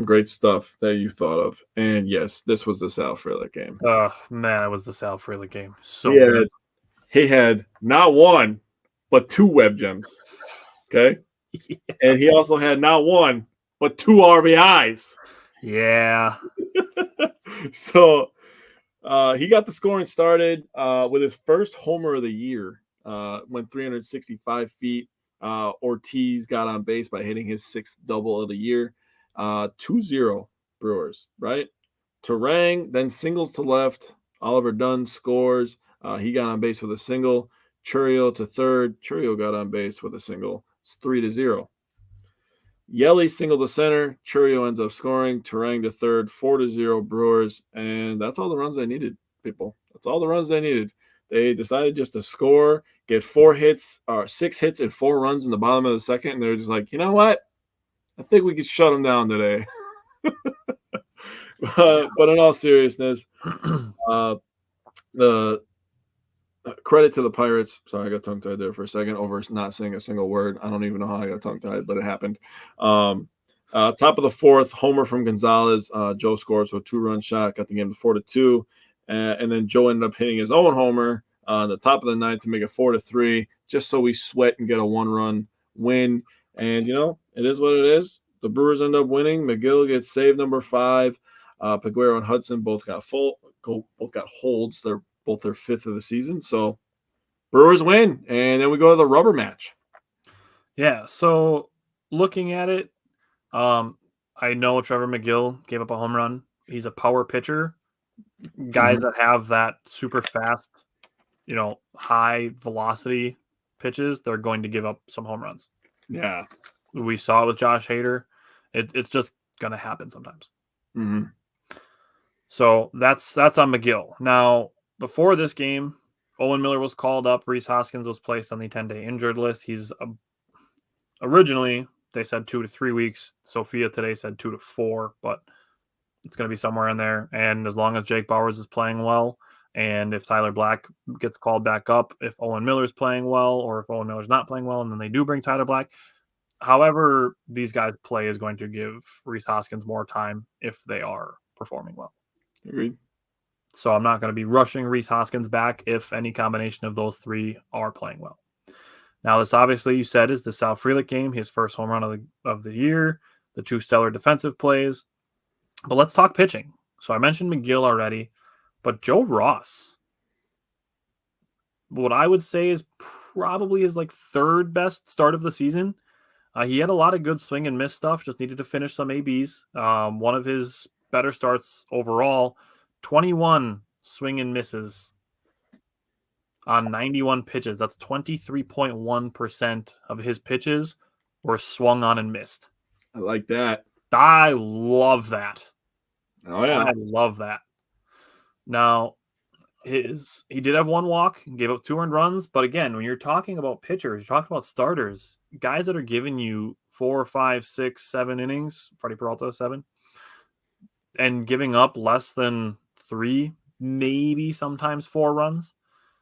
great stuff that you thought of, and yes, this was the Sal Frelick game. Oh man, it was the Sal Frelick game. So he had not 1 but 2 web gems. Okay, yeah. And he also had not 1 but 2 RBIs. Yeah. So he got the scoring started with his first homer of the year. Went 365 feet. Ortiz got on base by hitting his 6th double of the year. 2-0 Brewers, right? Terang then singles to left. Oliver Dunn scores. He got on base with a single. Churriel to third. Churriel got on base with a single. It's 3-0. Yelly single to center. Churriel ends up scoring. Terang to third. 4-0 Brewers. And that's all the runs they needed, people. That's all the runs they needed. They decided just to score, get 4 hits or 6 hits and 4 runs in the bottom of the second. And they're just like, you know what? I think we could shut them down today. But in all seriousness, the credit to the Pirates. Sorry, I got tongue-tied there for a second over not saying a single word. I don't even know how I got tongue-tied, but it happened. Top of the 4th, homer from Gonzalez. Joe scores with a 2-run shot, got the game to 4-2. And then Joe ended up hitting his own homer on the top of the 9th to make it 4-3, just so we sweat and get a 1-run win. And, it is what it is. The Brewers end up winning. McGill gets save number 5. Peguero and Hudson both got holds. They're both their 5th of the season. So Brewers win, and then we go to the rubber match. Yeah, so looking at it, I know Trevor McGill gave up a home run. He's a power pitcher. Guys that have that super fast, high velocity pitches, they're going to give up some home runs. Yeah. We saw it with Josh Hader. It's just going to happen sometimes. Mm-hmm. So that's on McGill. Now, before this game, Owen Miller was called up. Rhys Hoskins was placed on the 10-day injured list. He's originally, they said 2 to 3 weeks. Sophia today said 2 to 4, but it's going to be somewhere in there. And as long as Jake Bauers is playing well, and if Tyler Black gets called back up, if Owen Miller's playing well, or if Owen Miller's not playing well, and then they do bring Tyler Black, however these guys play is going to give Rhys Hoskins more time if they are performing well. Agreed. So I'm not going to be rushing Rhys Hoskins back if any combination of those three are playing well. Now, this obviously, you said, is the Sal Frelick game, his first home run of the year, the 2 stellar defensive plays. But let's talk pitching. So I mentioned McGill already, but Joe Ross, what I would say is probably his third best start of the season. He had a lot of good swing and miss stuff, just needed to finish some ABs. One of his better starts overall, 21 swing and misses on 91 pitches. That's 23.1% of his pitches were swung on and missed. I like that. I love that. Oh, yeah. I love that. Now, he did have 1 walk, gave up 2 earned runs. But again, when you're talking about pitchers, you're talking about starters, guys that are giving you 4, 5, 6, 7 innings, Freddie Peralta 7, and giving up less than 3, maybe sometimes 4 runs.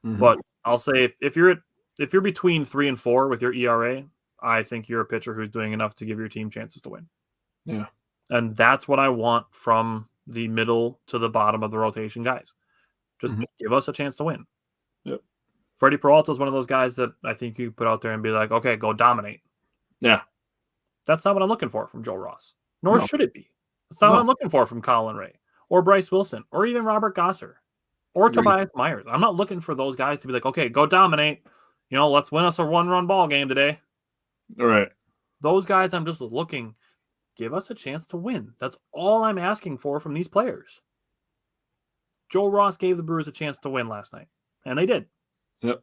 Mm-hmm. But I'll say if you're between 3 and 4 with your ERA, I think you're a pitcher who's doing enough to give your team chances to win. Yeah. And that's what I want from the middle to the bottom of the rotation guys. Just give us a chance to win. Yep. Freddie Peralta is one of those guys that I think you put out there and be like, okay, go dominate. Yeah. That's not what I'm looking for from Joe Ross. Nor should it be. That's not what I'm looking for from Colin Ray or Bryce Wilson or even Robert Gosser or Tobias Myers. I'm not looking for those guys to be like, okay, go dominate. Let's win us a 1-run ball game today. All right. Those guys, I'm just looking, give us a chance to win. That's all I'm asking for from these players. Joe Ross gave the Brewers a chance to win last night, and they did. Yep.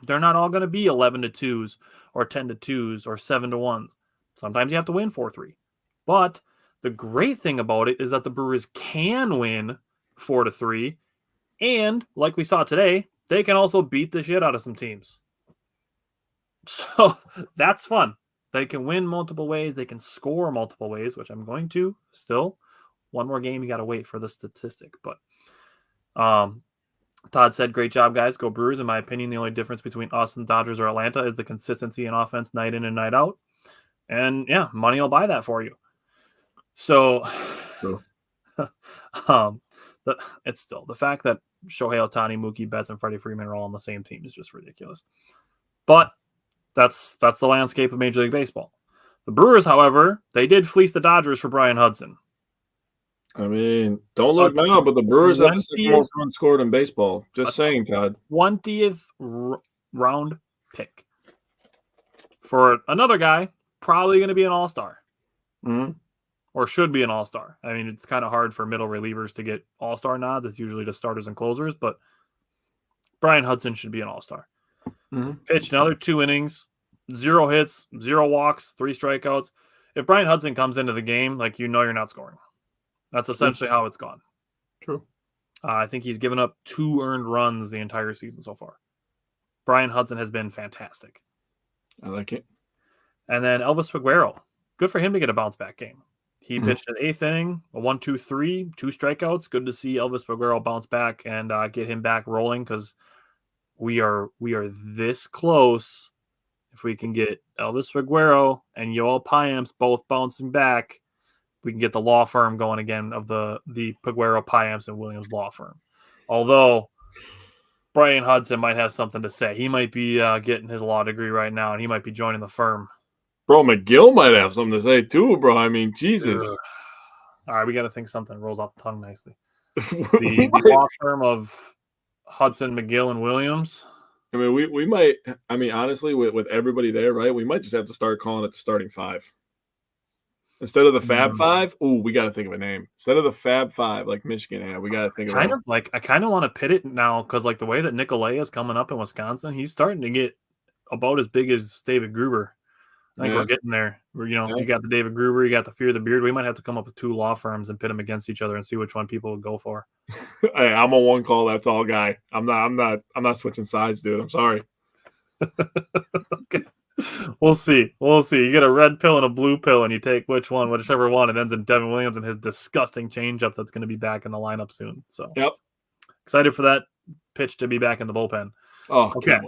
They're not all going to be 11-2s or 10-2s or 7-1s. Sometimes you have to win 4-3. But the great thing about it is that the Brewers can win 4-3, and like we saw today, they can also beat the shit out of some teams. So that's fun. They can win multiple ways. They can score multiple ways, which I'm going to still. One more game, you got to wait for the statistic. But Todd said, great job, guys. Go Brewers. In my opinion, the only difference between us and Dodgers or Atlanta is the consistency in offense night in and night out. And, yeah, money will buy that for you. So it's still the fact that Shohei Ohtani, Mookie Betts, and Freddie Freeman are all on the same team is just ridiculous. But that's the landscape of Major League Baseball. The Brewers, however, they did fleece the Dodgers for Brian Hudson. I mean, don't look now, but the Brewers have the 6th most runs scored in baseball. Just saying, Todd. 20th round pick for another guy, probably going to be an all-star. Mm-hmm. Or should be an all-star. I mean, it's kind of hard for middle relievers to get all-star nods. It's usually just starters and closers, but Brian Hudson should be an all-star. Mm-hmm. Pitched another 2 innings, 0 hits, 0 walks, 3 strikeouts. If Brian Hudson comes into the game, you're not scoring. That's essentially how it's gone. True. I think he's given up 2 earned runs the entire season so far. Brian Hudson has been fantastic. I like it. And then Elvis Figueroa. Good for him to get a bounce-back game. He pitched an 8th inning, a 1-2-3, 2 strikeouts. Good to see Elvis Figueroa bounce back and get him back rolling because we are this close. If we can get Elvis Figueroa and Yoel Payamps both bouncing back, we can get the law firm going again of the Figueroa, Payamps, and Williams law firm. Although Brian Hudson might have something to say. He might be getting his law degree right now, and he might be joining the firm. Bro, McGill might have something to say too, bro. I mean, Jesus. All right, we got to think something rolls off the tongue nicely. The law firm of Hudson, McGill, and Williams. I mean, we might. I mean, honestly, with everybody there, right? We might just have to start calling it the starting five instead of the Fab Five. Ooh, we got to think of a name instead of the Fab Five, like Michigan had. We got to think of I kind of want to pit it now because like the way that Nicolay is coming up in Wisconsin, he's starting to get about as big as David Gruber. I think we're getting there. You got the David Gruber, you got the Fear the Beard. We might have to come up with 2 law firms and pit them against each other and see which one people would go for. Hey, I'm a one call. That's all guy. I'm not switching sides, dude. I'm sorry. Okay. We'll see. You get a red pill and a blue pill, and you take whichever one. It ends in Devin Williams and his disgusting changeup that's going to be back in the lineup soon. So, excited for that pitch to be back in the bullpen. Oh, okay.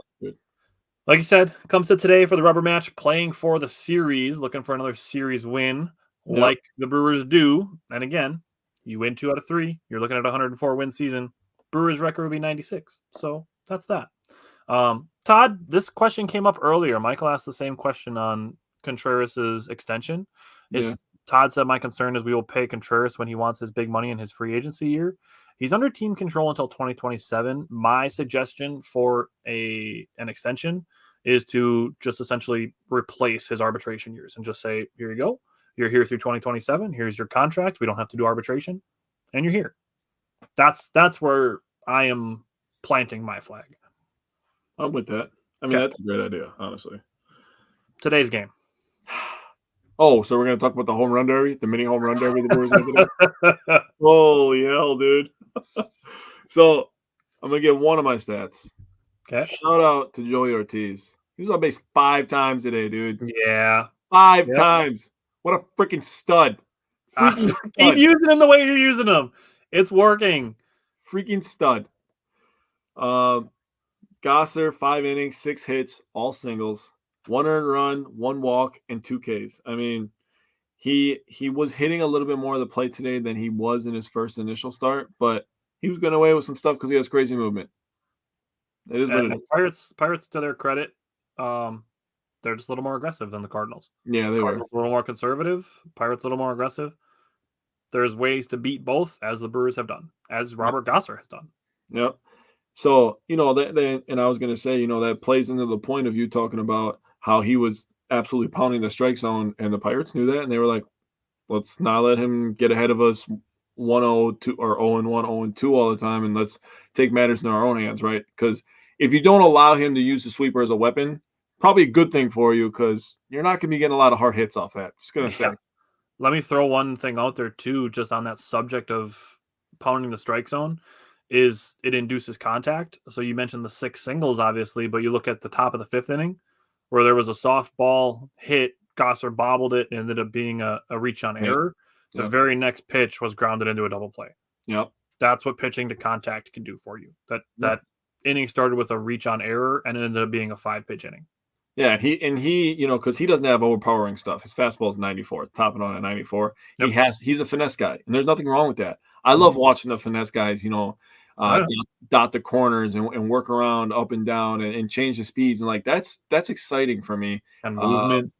Like you said, comes to today for the rubber match, playing for the series, looking for another series win, like the Brewers do. And again, you win 2 out of 3. You're looking at a 104-win season. Brewers' record would be 96. So that's that. Todd, this question came up earlier. Michael asked the same question on Contreras' extension. Todd said, my concern is we will pay Contreras when he wants his big money in his free agency year. He's under team control until 2027. My suggestion for an extension is to just essentially replace his arbitration years and just say, here you go. You're here through 2027. Here's your contract. We don't have to do arbitration. And you're here. That's where I am planting my flag. I'm with that. I mean, that's a great idea, honestly. Today's game. Oh, so we're going to talk about the home run derby, the mini home run derby the Brewers have today? Holy hell, dude. So I'm going to give one of my stats. Okay. Shout out to Joey Ortiz. He was on base 5 times today, dude. Yeah. 5 times. What a freaking stud. Keep using them the way you're using them. It's working. Freaking stud. Gosser, 5 innings, 6 hits, all singles. 1 earned run, 1 walk, and 2 Ks. I mean, he was hitting a little bit more of the plate today than he was in his first initial start, but he was getting away with some stuff because he has crazy movement. It is what it is. Pirates, to their credit, they're just a little more aggressive than the Cardinals. Yeah, they were. A little more conservative. Pirates a little more aggressive. There's ways to beat both, as the Brewers have done, as Robert Gosser has done. Yep. So, that and I was going to say, that plays into the point of you talking about how he was absolutely pounding the strike zone, and the Pirates knew that, and they were like, let's not let him get ahead of us 1-0 or 0-1, 0-2 all the time, and let's take matters in our own hands, right? Because if you don't allow him to use the sweeper as a weapon, probably a good thing for you because you're not going to be getting a lot of hard hits off that. Just going to say. Let me throw one thing out there, too, just on that subject of pounding the strike zone. Is it induces contact. So you mentioned the 6 singles, obviously, but you look at the top of the 5th inning where there was a softball hit, Gosser bobbled it, and ended up being a reach on error. The very next pitch was grounded into a double play. Yep. That's what pitching to contact can do for you. That inning started with a reach on error and it ended up being a 5-pitch inning. Yeah, he because he doesn't have overpowering stuff. His fastball is 94, topping on at 94. Yep. He's a finesse guy, and there's nothing wrong with that. I love watching the finesse guys, dot the corners and work around up and down and change the speeds, and like that's exciting for me. And movement.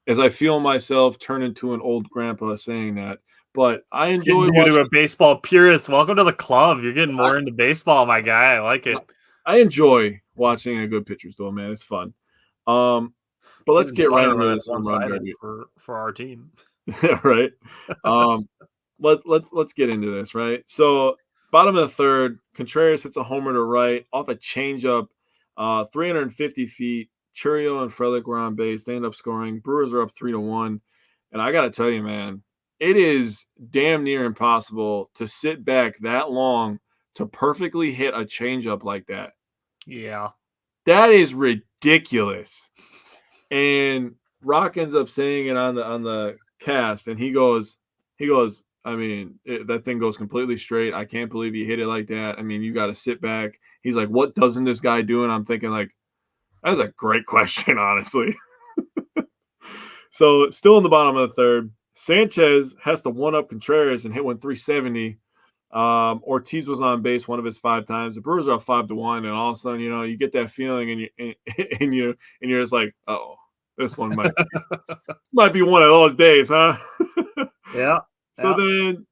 As I feel myself turn into an old grandpa saying that, but I enjoy you to a baseball purist. Welcome to the club. You're getting more into baseball, my guy. I like it. I enjoy watching a good pitcher's duel, man. It's fun. But let's get right into this for our team. Right. Let's get into this, right? So bottom of the 3rd, Contreras hits a homer to right off a changeup, 350 feet. Churio and Frelick were on base. They end up scoring. Brewers are up 3-1. And I got to tell you, man, it is damn near impossible to sit back that long to perfectly hit a changeup like that. Yeah. That is ridiculous. And Rock ends up saying it on the cast, and he goes, I mean, that thing goes completely straight. I can't believe you hit it like that. I mean, you got to sit back. He's like, what doesn't this guy do? And I'm thinking, like, that's a great question, honestly. So still in the bottom of the 3rd, Sanchez has to one-up Contreras and hit one 370. Ortiz was on base one of his 5 times. The Brewers are up 5-1, and all of a sudden, you get that feeling, and you're just like, oh, this one might be one of those days, huh? Yeah. So then,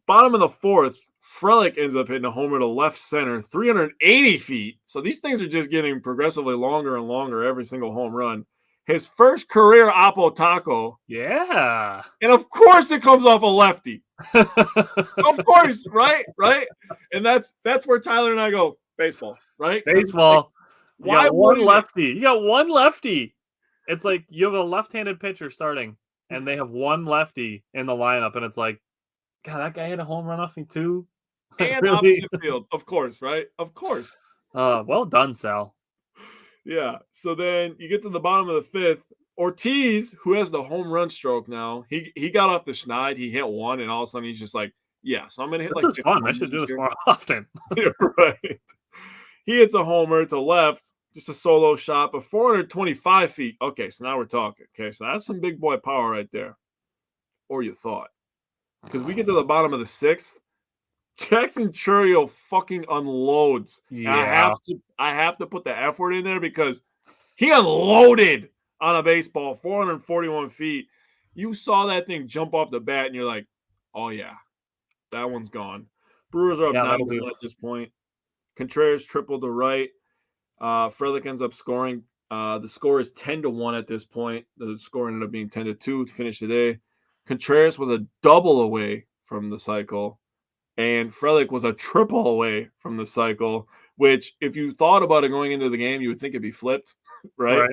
bottom of the 4th, Frelick ends up hitting a homer to left center, 380 feet. So these things are just getting progressively longer and longer every single home run. His first career Oppo Taco. Yeah. And of course it comes off a lefty. Of course, right? Right? And that's where Tyler and I go, baseball, right? Baseball. Like, why you got one wouldn't lefty. You got one lefty. It's like you have a left-handed pitcher starting, and they have one lefty in the lineup, and it's like, God, that guy hit a home run off me too. And Really? opposite field, of course, right? Of course. Well done, Sal. Yeah. So then you get to the bottom of the fifth. Ortiz, who has the home run stroke now, he got off the schneid. He hit one, and all of a sudden he's just like, yeah, so I'm going to hit This like is fun. I should do this more often. Right. He hits a homer to left, just a solo shot, but 425 feet. Okay, so now we're talking. Okay, so that's some big boy power right there. Or you thought. Because we get to the bottom of the sixth. Jackson Chourio fucking unloads. Yeah. And I have to put the F word in there because he unloaded on a baseball, 441 feet. You saw that thing jump off the bat, and you're like, oh, yeah, that one's gone. Brewers are up 9-1 at this point. Contreras tripled to right. Frelick ends up scoring. The score is 10-1 at this point. The score ended up being 10-2 to finish the day. Contreras was a double away from the cycle, and Frelick was a triple away from the cycle, which if you thought about it going into the game, you would think it'd be flipped, right?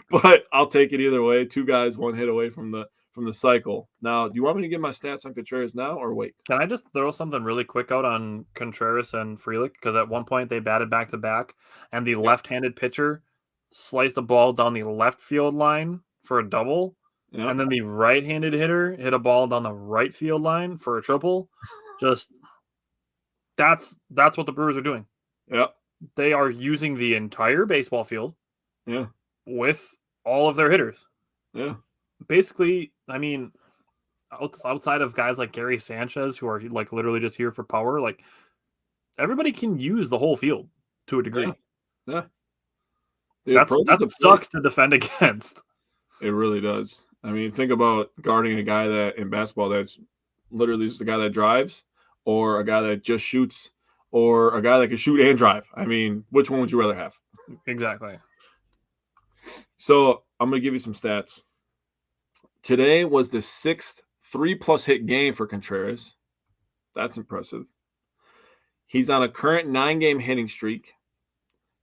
But I'll take it either way. Two guys, one hit away from the cycle. Now, do you want me to give my stats on Contreras now or wait? Can I just throw something really quick out on Contreras and Frelick? Because at one point they batted back to back, and the left-handed pitcher sliced the ball down the left field line for a double. Yep. And then the right-handed hitter hit a ball down the right field line for a triple. Just that's what the Brewers are doing. Yeah. They are using the entire baseball field. Yeah. With all of their hitters. Yeah. Basically, I mean, outside of guys like Gary Sanchez, who are like literally just here for power, like everybody can use the whole field to a degree. Yeah. That sucks to defend against. It really does. I mean, think about guarding a guy that in basketball that's literally just the guy that drives, or a guy that just shoots, or a guy that can shoot and drive. I mean, which one would you rather have? Exactly. So I'm going to give you some stats. Today was the 6th 3+ hit game for Contreras. That's impressive. He's on a current 9-game hitting streak.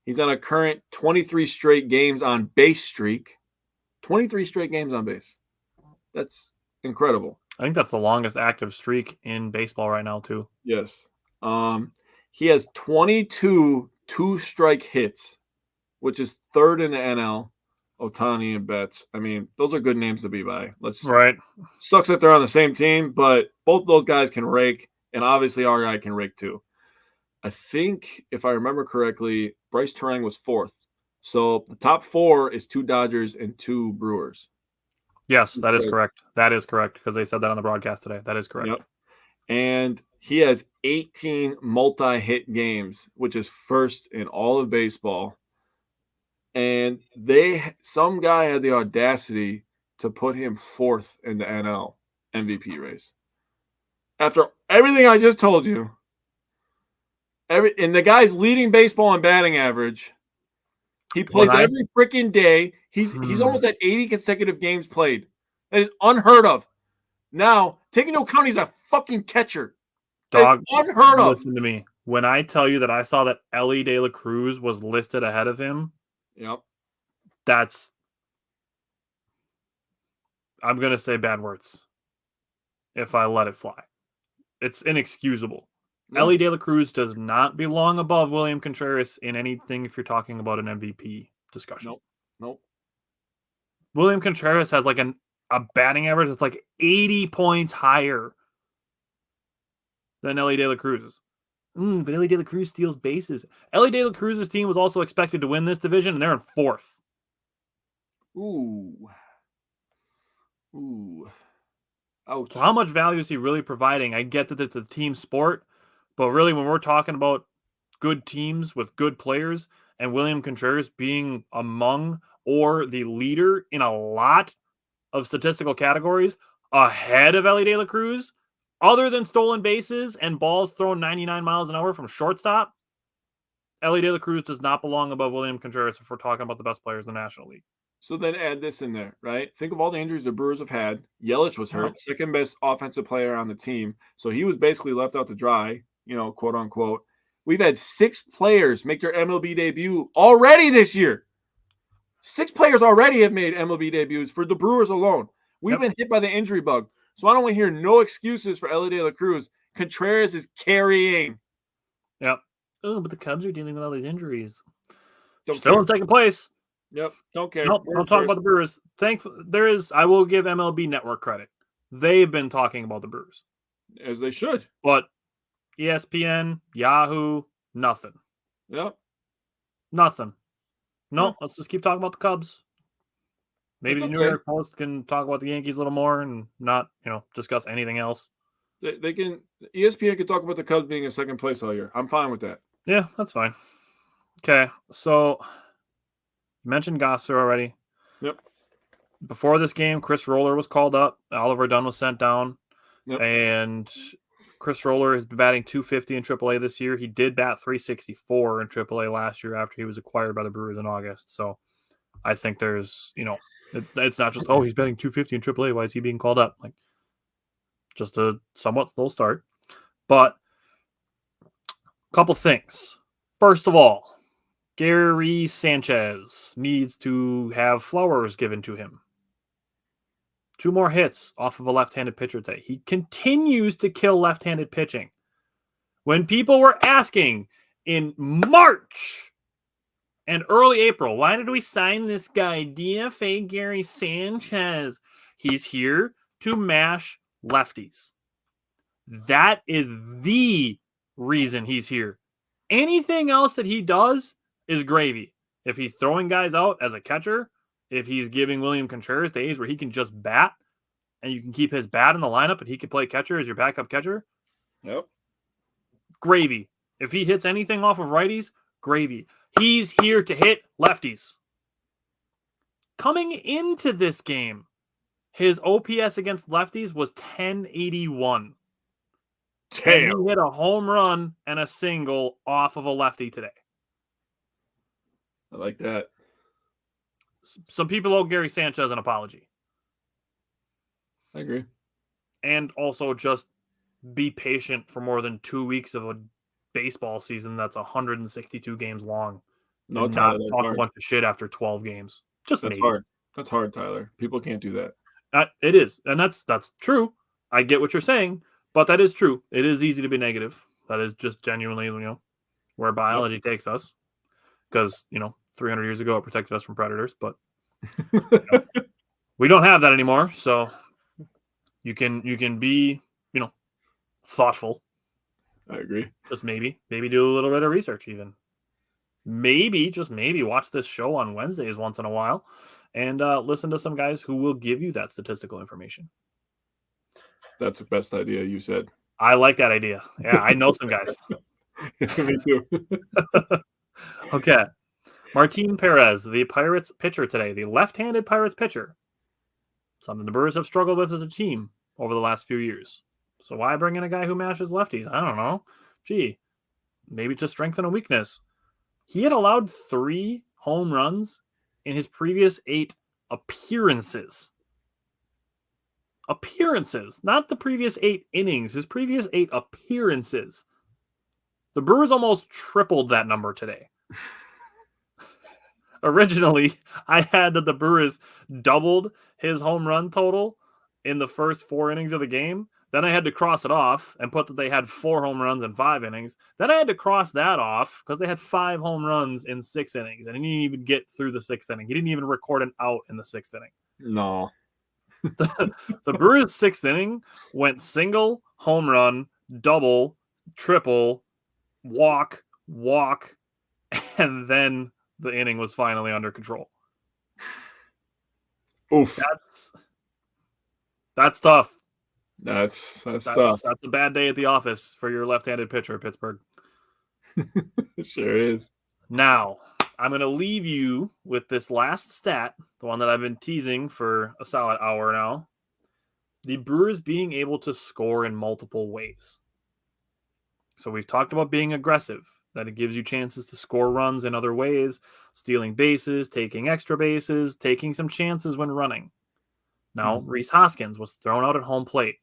He's on a current 23 straight games on base streak. 23 straight games on base. That's incredible. I think that's the longest active streak in baseball right now, too. Yes. He has 22 two-strike hits, which is third in the NL. Ohtani and Betts. I mean, those are good names to be by. Right. Sucks that they're on the same team, but both those guys can rake, and obviously our guy can rake too. I think, if I remember correctly, Bryce Terang was 4th. So the top 4 is 2 Dodgers and 2 Brewers. Yes, that is correct. That is correct, because they said that on the broadcast today. That is correct. Yep. And he has 18 multi-hit games, which is first in all of baseball. And some guy had the audacity to put him 4th in the NL MVP race. After everything I just told you, and the guy's leading baseball in batting average. He plays every freaking day. He's almost at 80 consecutive games played. That is unheard of. Now, take into account he's a fucking catcher. Dog, unheard of. Listen to me. When I tell you that I saw that Ellie De La Cruz was listed ahead of him, yep. I'm going to say bad words if I let it fly. It's inexcusable. Yep. Ellie De La Cruz does not belong above William Contreras in anything if you're talking about an MVP discussion. Nope. William Contreras has like a batting average that's like 80 points higher than Ellie De La Cruz's. But Ellie De La Cruz steals bases. Ellie De La Cruz's team was also expected to win this division, and they're in 4th. Ooh. Ouch. So how much value is he really providing? I get that it's a team sport, but really when we're talking about good teams with good players and William Contreras being among or the leader in a lot of statistical categories ahead of Ellie De La Cruz, Other than stolen bases and balls thrown 99 miles an hour from shortstop, Ellie De La Cruz does not belong above William Contreras if we're talking about the best players in the National League. So then add this in there, right? Think of all the injuries the Brewers have had. Yelich was hurt, second best offensive player on the team. So he was basically left out to dry, quote unquote. We've had 6 players make their MLB debut already this year. 6 players already have made MLB debuts for the Brewers alone. We've been hit by the injury bug. So I don't want to hear no excuses for Ellie De La Cruz. Contreras is carrying. Yep. Oh, but the Cubs are dealing with all these injuries. Still in second place. Yep. Don't care. Nope. Don't talk about the Brewers. I will give MLB Network credit. They've been talking about the Brewers. As they should. But ESPN, Yahoo, nothing. Yep. Nothing. No, let's just keep talking about the Cubs. Maybe the New York Post can talk about the Yankees a little more and not, discuss anything else. They can. ESPN can talk about the Cubs being in second place all year. I'm fine with that. Yeah, that's fine. Okay, so you mentioned Gosser already. Yep. Before this game, Chris Roller was called up. Oliver Dunn was sent down. Yep. And Chris Roller has been batting .250 in AAA this year. He did bat .364 in AAA last year after he was acquired by the Brewers in August. So I think there's, it's not just, he's batting .250 in AAA. Why is he being called up? Like, just a somewhat slow start. But a couple things. First of all, Gary Sanchez needs to have flowers given to him. 2 more hits off of a left-handed pitcher today. He continues to kill left-handed pitching. When people were asking in March and early April, why did we sign this guy, DFA Gary Sanchez? He's here to mash lefties. That is the reason he's here. Anything else that he does is gravy. If he's throwing guys out as a catcher, if he's giving William Contreras days where he can just bat and you can keep his bat in the lineup and he can play catcher as your backup catcher, yep, gravy. If he hits anything off of righties, gravy. He's here to hit lefties. Coming into this game, his OPS against lefties was 1081. And he hit a home run and a single off of a lefty today. I like that. Some people owe Gary Sanchez an apology. I agree. And also just be patient for more than 2 weeks of a baseball season that's 162 games long. No, and Tyler, not talk a bunch of shit after 12 games. That's maybe hard. That's hard, Tyler. People can't do that. It is. And that's true. I get what you're saying, but that is true. It is easy to be negative. That is just genuinely, where biology takes us. Because, 300 years ago, it protected us from predators, but we don't have that anymore. So you can be, thoughtful. I agree. Just maybe do a little bit of research even. Maybe, just maybe, watch this show on Wednesdays once in a while and listen to some guys who will give you that statistical information. That's the best idea you said. I like that idea. Yeah, I know some guys. Me too. Okay. Martin Perez, the Pirates pitcher today, the left-handed Pirates pitcher. Something the Brewers have struggled with as a team over the last few years. So why bring in a guy who mashes lefties? I don't know. Gee, maybe to strengthen a weakness. He had allowed 3 home runs in his previous 8 appearances. Appearances, not the previous 8 innings, his previous 8 appearances. The Brewers almost tripled that number today. Originally, I had that the Brewers doubled his home run total in the first 4 innings of the game. Then I had to cross it off and put that they had 4 home runs in 5 innings. Then I had to cross that off because they had 5 home runs in 6 innings. And he didn't even get through the 6th inning. He didn't even record an out in the 6th inning. No. The Brewers' 6th inning went single, home run, double, triple, walk, and then the inning was finally under control. Oof. That's tough. That's tough. That's a bad day at the office for your left-handed pitcher, Pittsburgh. It sure is. Now, I'm going to leave you with this last stat, the one that I've been teasing for a solid hour now. the Brewers being able to score in multiple ways. So we've talked about being aggressive, that it gives you chances to score runs in other ways, stealing bases, taking extra bases, taking some chances when running. Now, Rhys Hoskins was thrown out at home plate.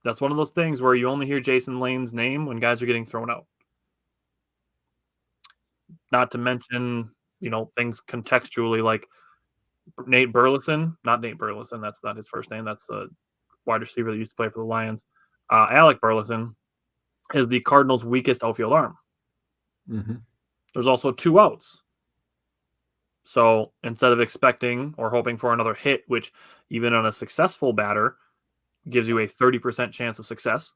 That's one of those things where you only hear Jason Lane's name when guys are getting thrown out. Not to mention, things contextually like Nate Burleson, not Nate Burleson, that's not his first name. That's a wide receiver that used to play for the Lions. Alec Burleson is the Cardinals' weakest outfield arm. Mm-hmm. There's also 2 outs. So instead of expecting or hoping for another hit, which even on a successful batter gives you a 30% chance of success,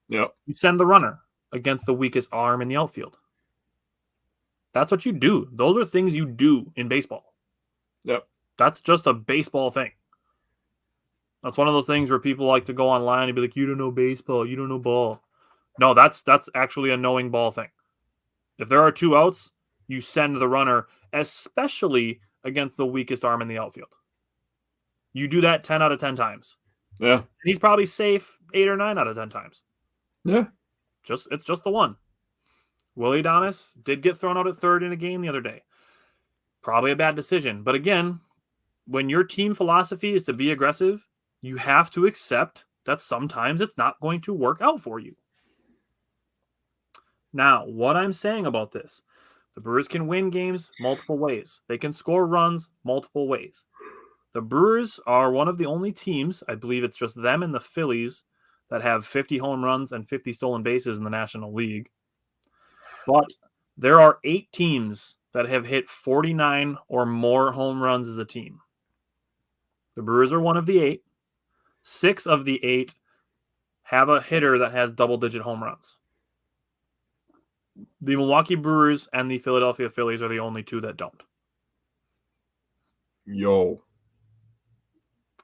you send the runner against the weakest arm in the outfield. That's what you do. Those are things you do in baseball. Yep. That's just a baseball thing. That's one of those things where people like to go online and be like, you don't know baseball, you don't know ball. No, that's actually a knowing ball thing. If there are 2 outs, you send the runner, especially against the weakest arm in the outfield. You do that 10 out of 10 times. Yeah. He's probably safe 8 or 9 out of 10 times. Yeah. It's just the one. Willie Adonis did get thrown out at third in a game the other day. Probably a bad decision. But again, when your team philosophy is to be aggressive, you have to accept that sometimes it's not going to work out for you. Now, what I'm saying about this, the Brewers can win games multiple ways. They can score runs multiple ways. The Brewers are one of the only teams, I believe it's just them and the Phillies, that have 50 home runs and 50 stolen bases in the National League. But there are 8 teams that have hit 49 or more home runs as a team. The Brewers are one of the 8. 6 of the 8 have a hitter that has double-digit home runs. The Milwaukee Brewers and the Philadelphia Phillies are the only 2 that don't. Yo.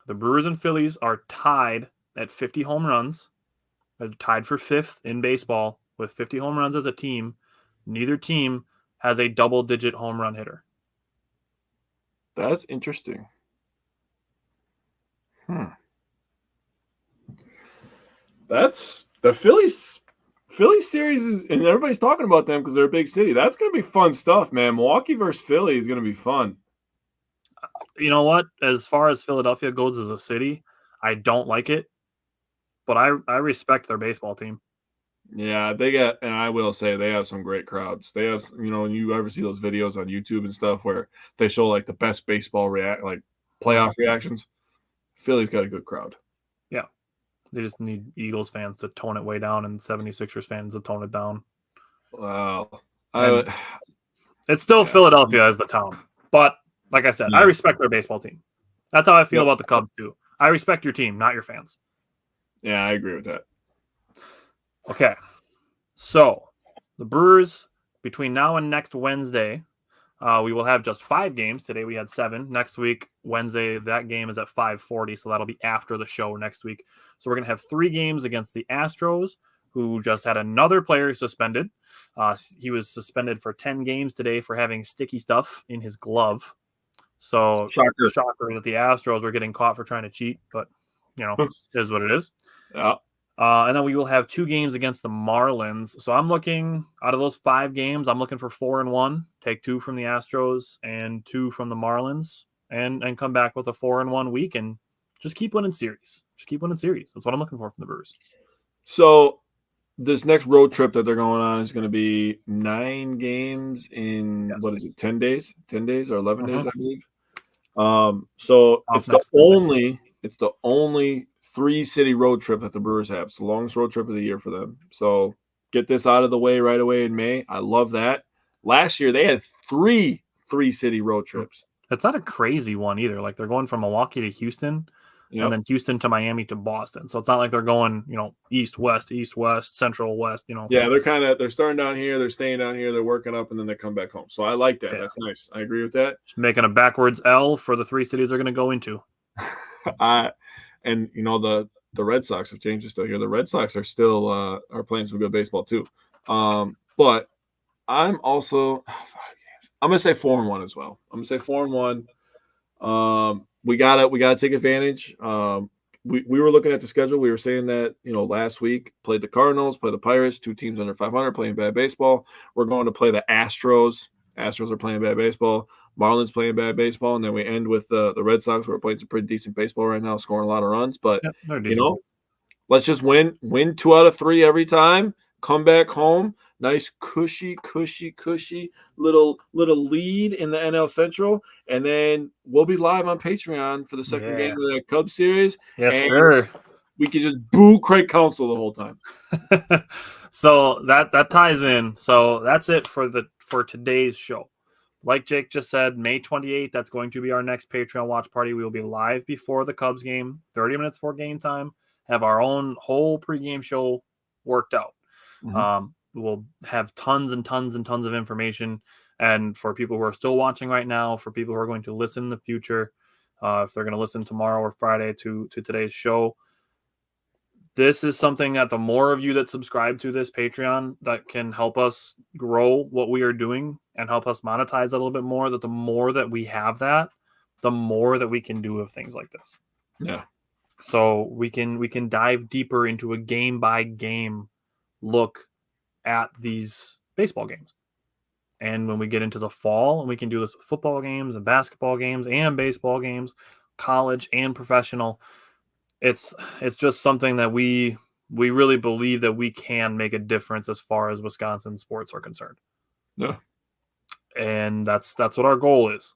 The Brewers and Phillies are tied at 50 home runs. They're tied for 5th in baseball with 50 home runs as a team. Neither team has a double-digit home run hitter. That's interesting. That's the Phillies series and everybody's talking about them because they're a big city. That's going to be fun stuff, man. Milwaukee versus Philly is going to be fun. You know what? As far as Philadelphia goes as a city, I don't like it, but I respect their baseball team. Yeah, and I will say they have some great crowds. They have, when you ever see those videos on YouTube and stuff where they show like the best baseball playoff reactions, Philly's got a good crowd. Yeah. They just need Eagles fans to tone it way down and 76ers fans to tone it down. Wow. It's still Philadelphia as the town. But like I said, I respect their baseball team. That's how I feel about the Cubs too. I respect your team, not your fans. Yeah, I agree with that. Okay. So the Brewers, between now and next Wednesday, we will have just 5 games. Today we had 7. Next week, Wednesday, that game is at 5:40, so that'll be after the show next week. So we're going to have 3 games against the Astros, who just had another player suspended. He was suspended for 10 games today for having sticky stuff in his glove. So shocker that the Astros are getting caught for trying to cheat, but, it is what it is. Yeah. And then we will have 2 games against the Marlins. So I'm looking, out of those 5 games, I'm looking for 4-1. Take 2 from the Astros and 2 from the Marlins and come back with a 4-1 week and just keep winning series. That's what I'm looking for from the Brewers. So this next road trip that they're going on is going to be 9 games in, 10 days? 10 days or 11 days, I believe. So it's the only 3-city road trip that the Brewers have. It's the longest road trip of the year for them. So get this out of the way right away in May. I love that. Last year they had 3-city road trips. It's not a crazy one either. Like they're going from Milwaukee to Houston, and then Houston to Miami to Boston. So it's not like they're going, east, west, central, west, Yeah, they're starting down here, they're staying down here, they're working up, and then they come back home. So I like that. Yeah. That's nice. I agree with that. Just making a backwards L for the 3 cities they're going to go into. And the Red Sox, if James is still here, the Red Sox are still are playing some good baseball too. But I'm also I'm gonna say 4-1 as well. I'm gonna say 4-1. we gotta take advantage. We were looking at the schedule. We were saying that, last week played the Cardinals, play the Pirates, 2 teams under 500 playing bad baseball. We're going to play the Astros. Astros are playing bad baseball. Marlins playing bad baseball, and then we end with the Red Sox, who are playing some pretty decent baseball right now, scoring a lot of runs. But Yep, they're decent. let's just win 2 out of 3 every time. Come back home. Nice cushy little lead in the NL Central, and then we'll be live on Patreon for the second game of the Cubs series. Yes, sir. We can just boo Craig Counsell the whole time. So that ties in. So that's it for today's show. Like Jake just said, May 28th, that's going to be our next Patreon watch party. We will be live before the Cubs game, 30 minutes before game time, have our own whole pregame show worked out. Mm-hmm. We'll have tons and tons and tons of information. And for people who are still watching right now, for people who are going to listen in the future, if they're going to listen tomorrow or Friday to today's show, this is something that the more of you that subscribe to this Patreon that can help us grow what we are doing and help us monetize a little bit more, that the more that we have that, the more that we can do of things like this. Yeah. So we can dive deeper into a game by game look at these baseball games. And when we get into the fall, and we can do this with football games and basketball games and baseball games, college and professional, it's just something that we really believe that we can make a difference as far as Wisconsin sports are concerned. Yeah. And that's what our goal is.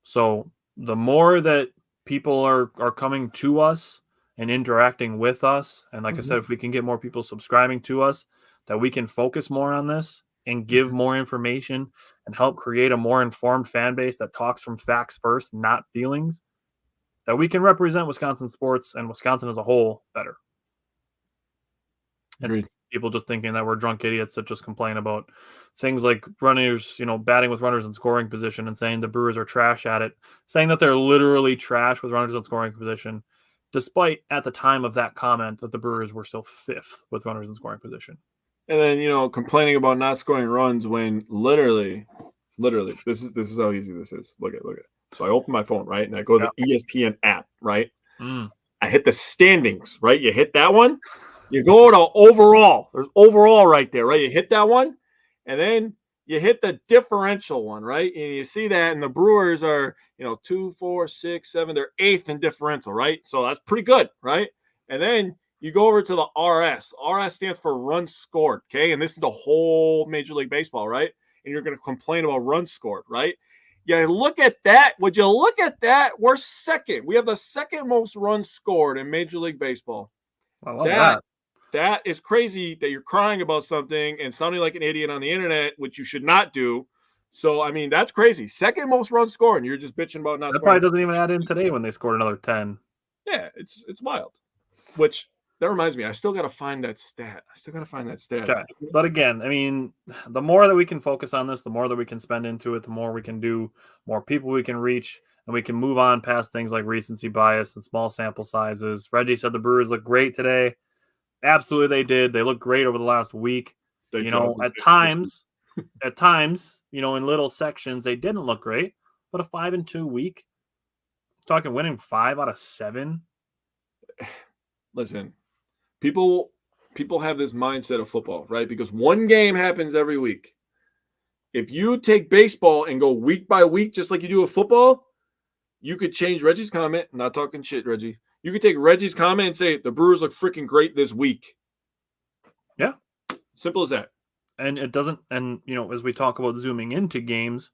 So the more that people are coming to us and interacting with us, and like I said, if we can get more people subscribing to us, that we can focus more on this and give more information and help create a more informed fan base that talks from facts first, not feelings, that we can represent Wisconsin sports and Wisconsin as a whole better. Agreed. People just thinking that we're drunk idiots that just complain about things like runners, batting with runners in scoring position and saying the Brewers are trash at it, saying that they're literally trash with runners in scoring position, despite at the time of that comment that the Brewers were still 5th with runners in scoring position. And then, complaining about not scoring runs when literally, this is how easy this is. Look at it. So I open my phone, right? And I go to the ESPN app, right? I hit the standings, right? You hit that one. You go to overall. There's overall right there, right? You hit that one. And then you hit the differential one, right? And you see that, and the Brewers are, 2, 4, 6, 7. They're 8th in differential, right? So that's pretty good, right? And then you go over to the RS. RS stands for runs scored, okay? And this is the whole Major League Baseball, right? And you're going to complain about runs scored, right? Yeah, look at that. Would you look at that? We're second. We have the second most runs scored in Major League Baseball. I love that. That is crazy that you're crying about something and sounding like an idiot on the internet, which you should not do. So, I mean, that's crazy. Second most runs scored, and you're just bitching about not that scoring. Probably doesn't even add in today when they scored another 10. Yeah, it's wild. Which, that reminds me, I still got to find that stat. Okay. But again, I mean, the more that we can focus on this, the more that we can spend into it, the more we can do, more people we can reach, and we can move on past things like recency bias and small sample sizes. Reggie said the Brewers look great today. Absolutely, they did. They look great over the last week. At times, in little sections, they didn't look great. But a 5-2 week, talking winning 5 out of 7. Listen, people have this mindset of football, right? Because one game happens every week. If you take baseball and go week by week, just like you do with football, you could change Reggie's comment. I'm not talking shit, Reggie. You could take Reggie's comment and say the Brewers look freaking great this week. Yeah. Simple as that. And it doesn't, and, as we talk about zooming into games,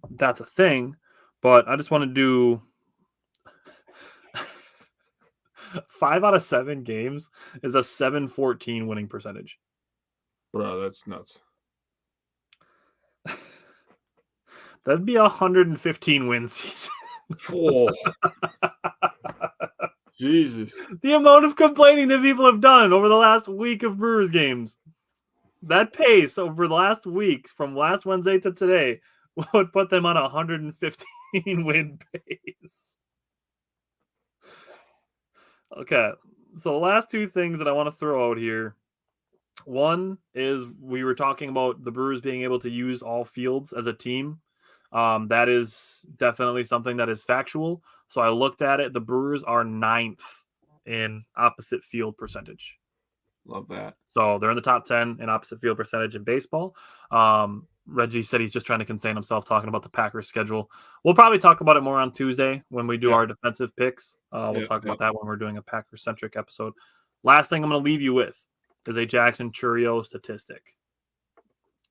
that's a thing. But I just want to do 5 out of 7 games is a 7-14 winning percentage. Bro, that's nuts. That'd be 115 win season. Oh. Jesus. The amount of complaining that people have done over the last week of Brewers games. That pace over the last week, from last Wednesday to today, would put them on a 115 win pace. Okay, so the last 2 things that I want to throw out here. One is we were talking about the Brewers being able to use all fields as a team. That is definitely something that is factual. So I looked at it. The Brewers are 9th in opposite field percentage. Love that. So they're in the top 10 in opposite field percentage in baseball. Reggie said he's just trying to contain himself talking about the Packers schedule. We'll probably talk about it more on Tuesday when we do our defensive picks. We'll talk about that when we're doing a Packers-centric episode. Last thing I'm going to leave you with is a Jackson Churio statistic.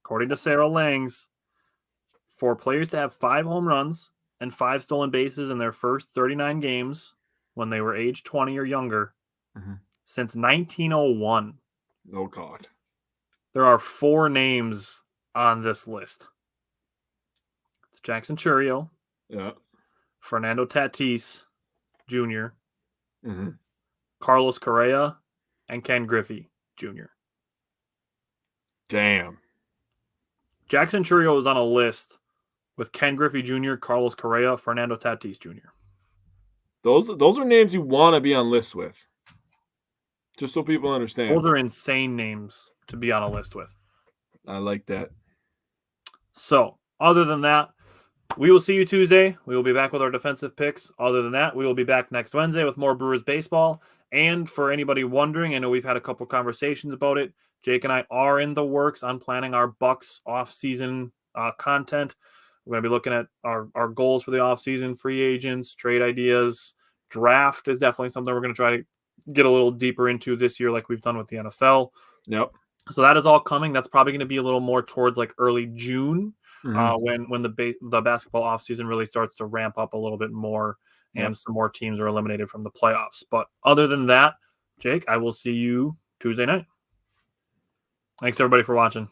According to Sarah Langs, for players to have 5 home runs and 5 stolen bases in their first 39 games when they were age 20 or younger, since 1901. Oh, God. There are 4 names on this list. It's Jackson Churio, Fernando Tatis Jr., Carlos Correa, and Ken Griffey Jr. Damn. Jackson Churio is on a list with Ken Griffey Jr., Carlos Correa, Fernando Tatis Jr. Those are names you want to be on lists with. Just so people understand. Those are insane names to be on a list with. I like that. So, other than that, we will see you Tuesday. We will be back with our defensive picks. Other than that, we will be back next Wednesday with more Brewers baseball. And for anybody wondering, I know we've had a couple conversations about it. Jake and I are in the works on planning our Bucks off-season content. We're going to be looking at our goals for the off-season, free agents, trade ideas. Draft is definitely something we're going to try to get a little deeper into this year like we've done with the NFL. Yep. So that is all coming. That's probably going to be a little more towards like early June when the basketball offseason really starts to ramp up a little bit more and some more teams are eliminated from the playoffs. But other than that, Jake, I will see you Tuesday night. Thanks, everybody, for watching.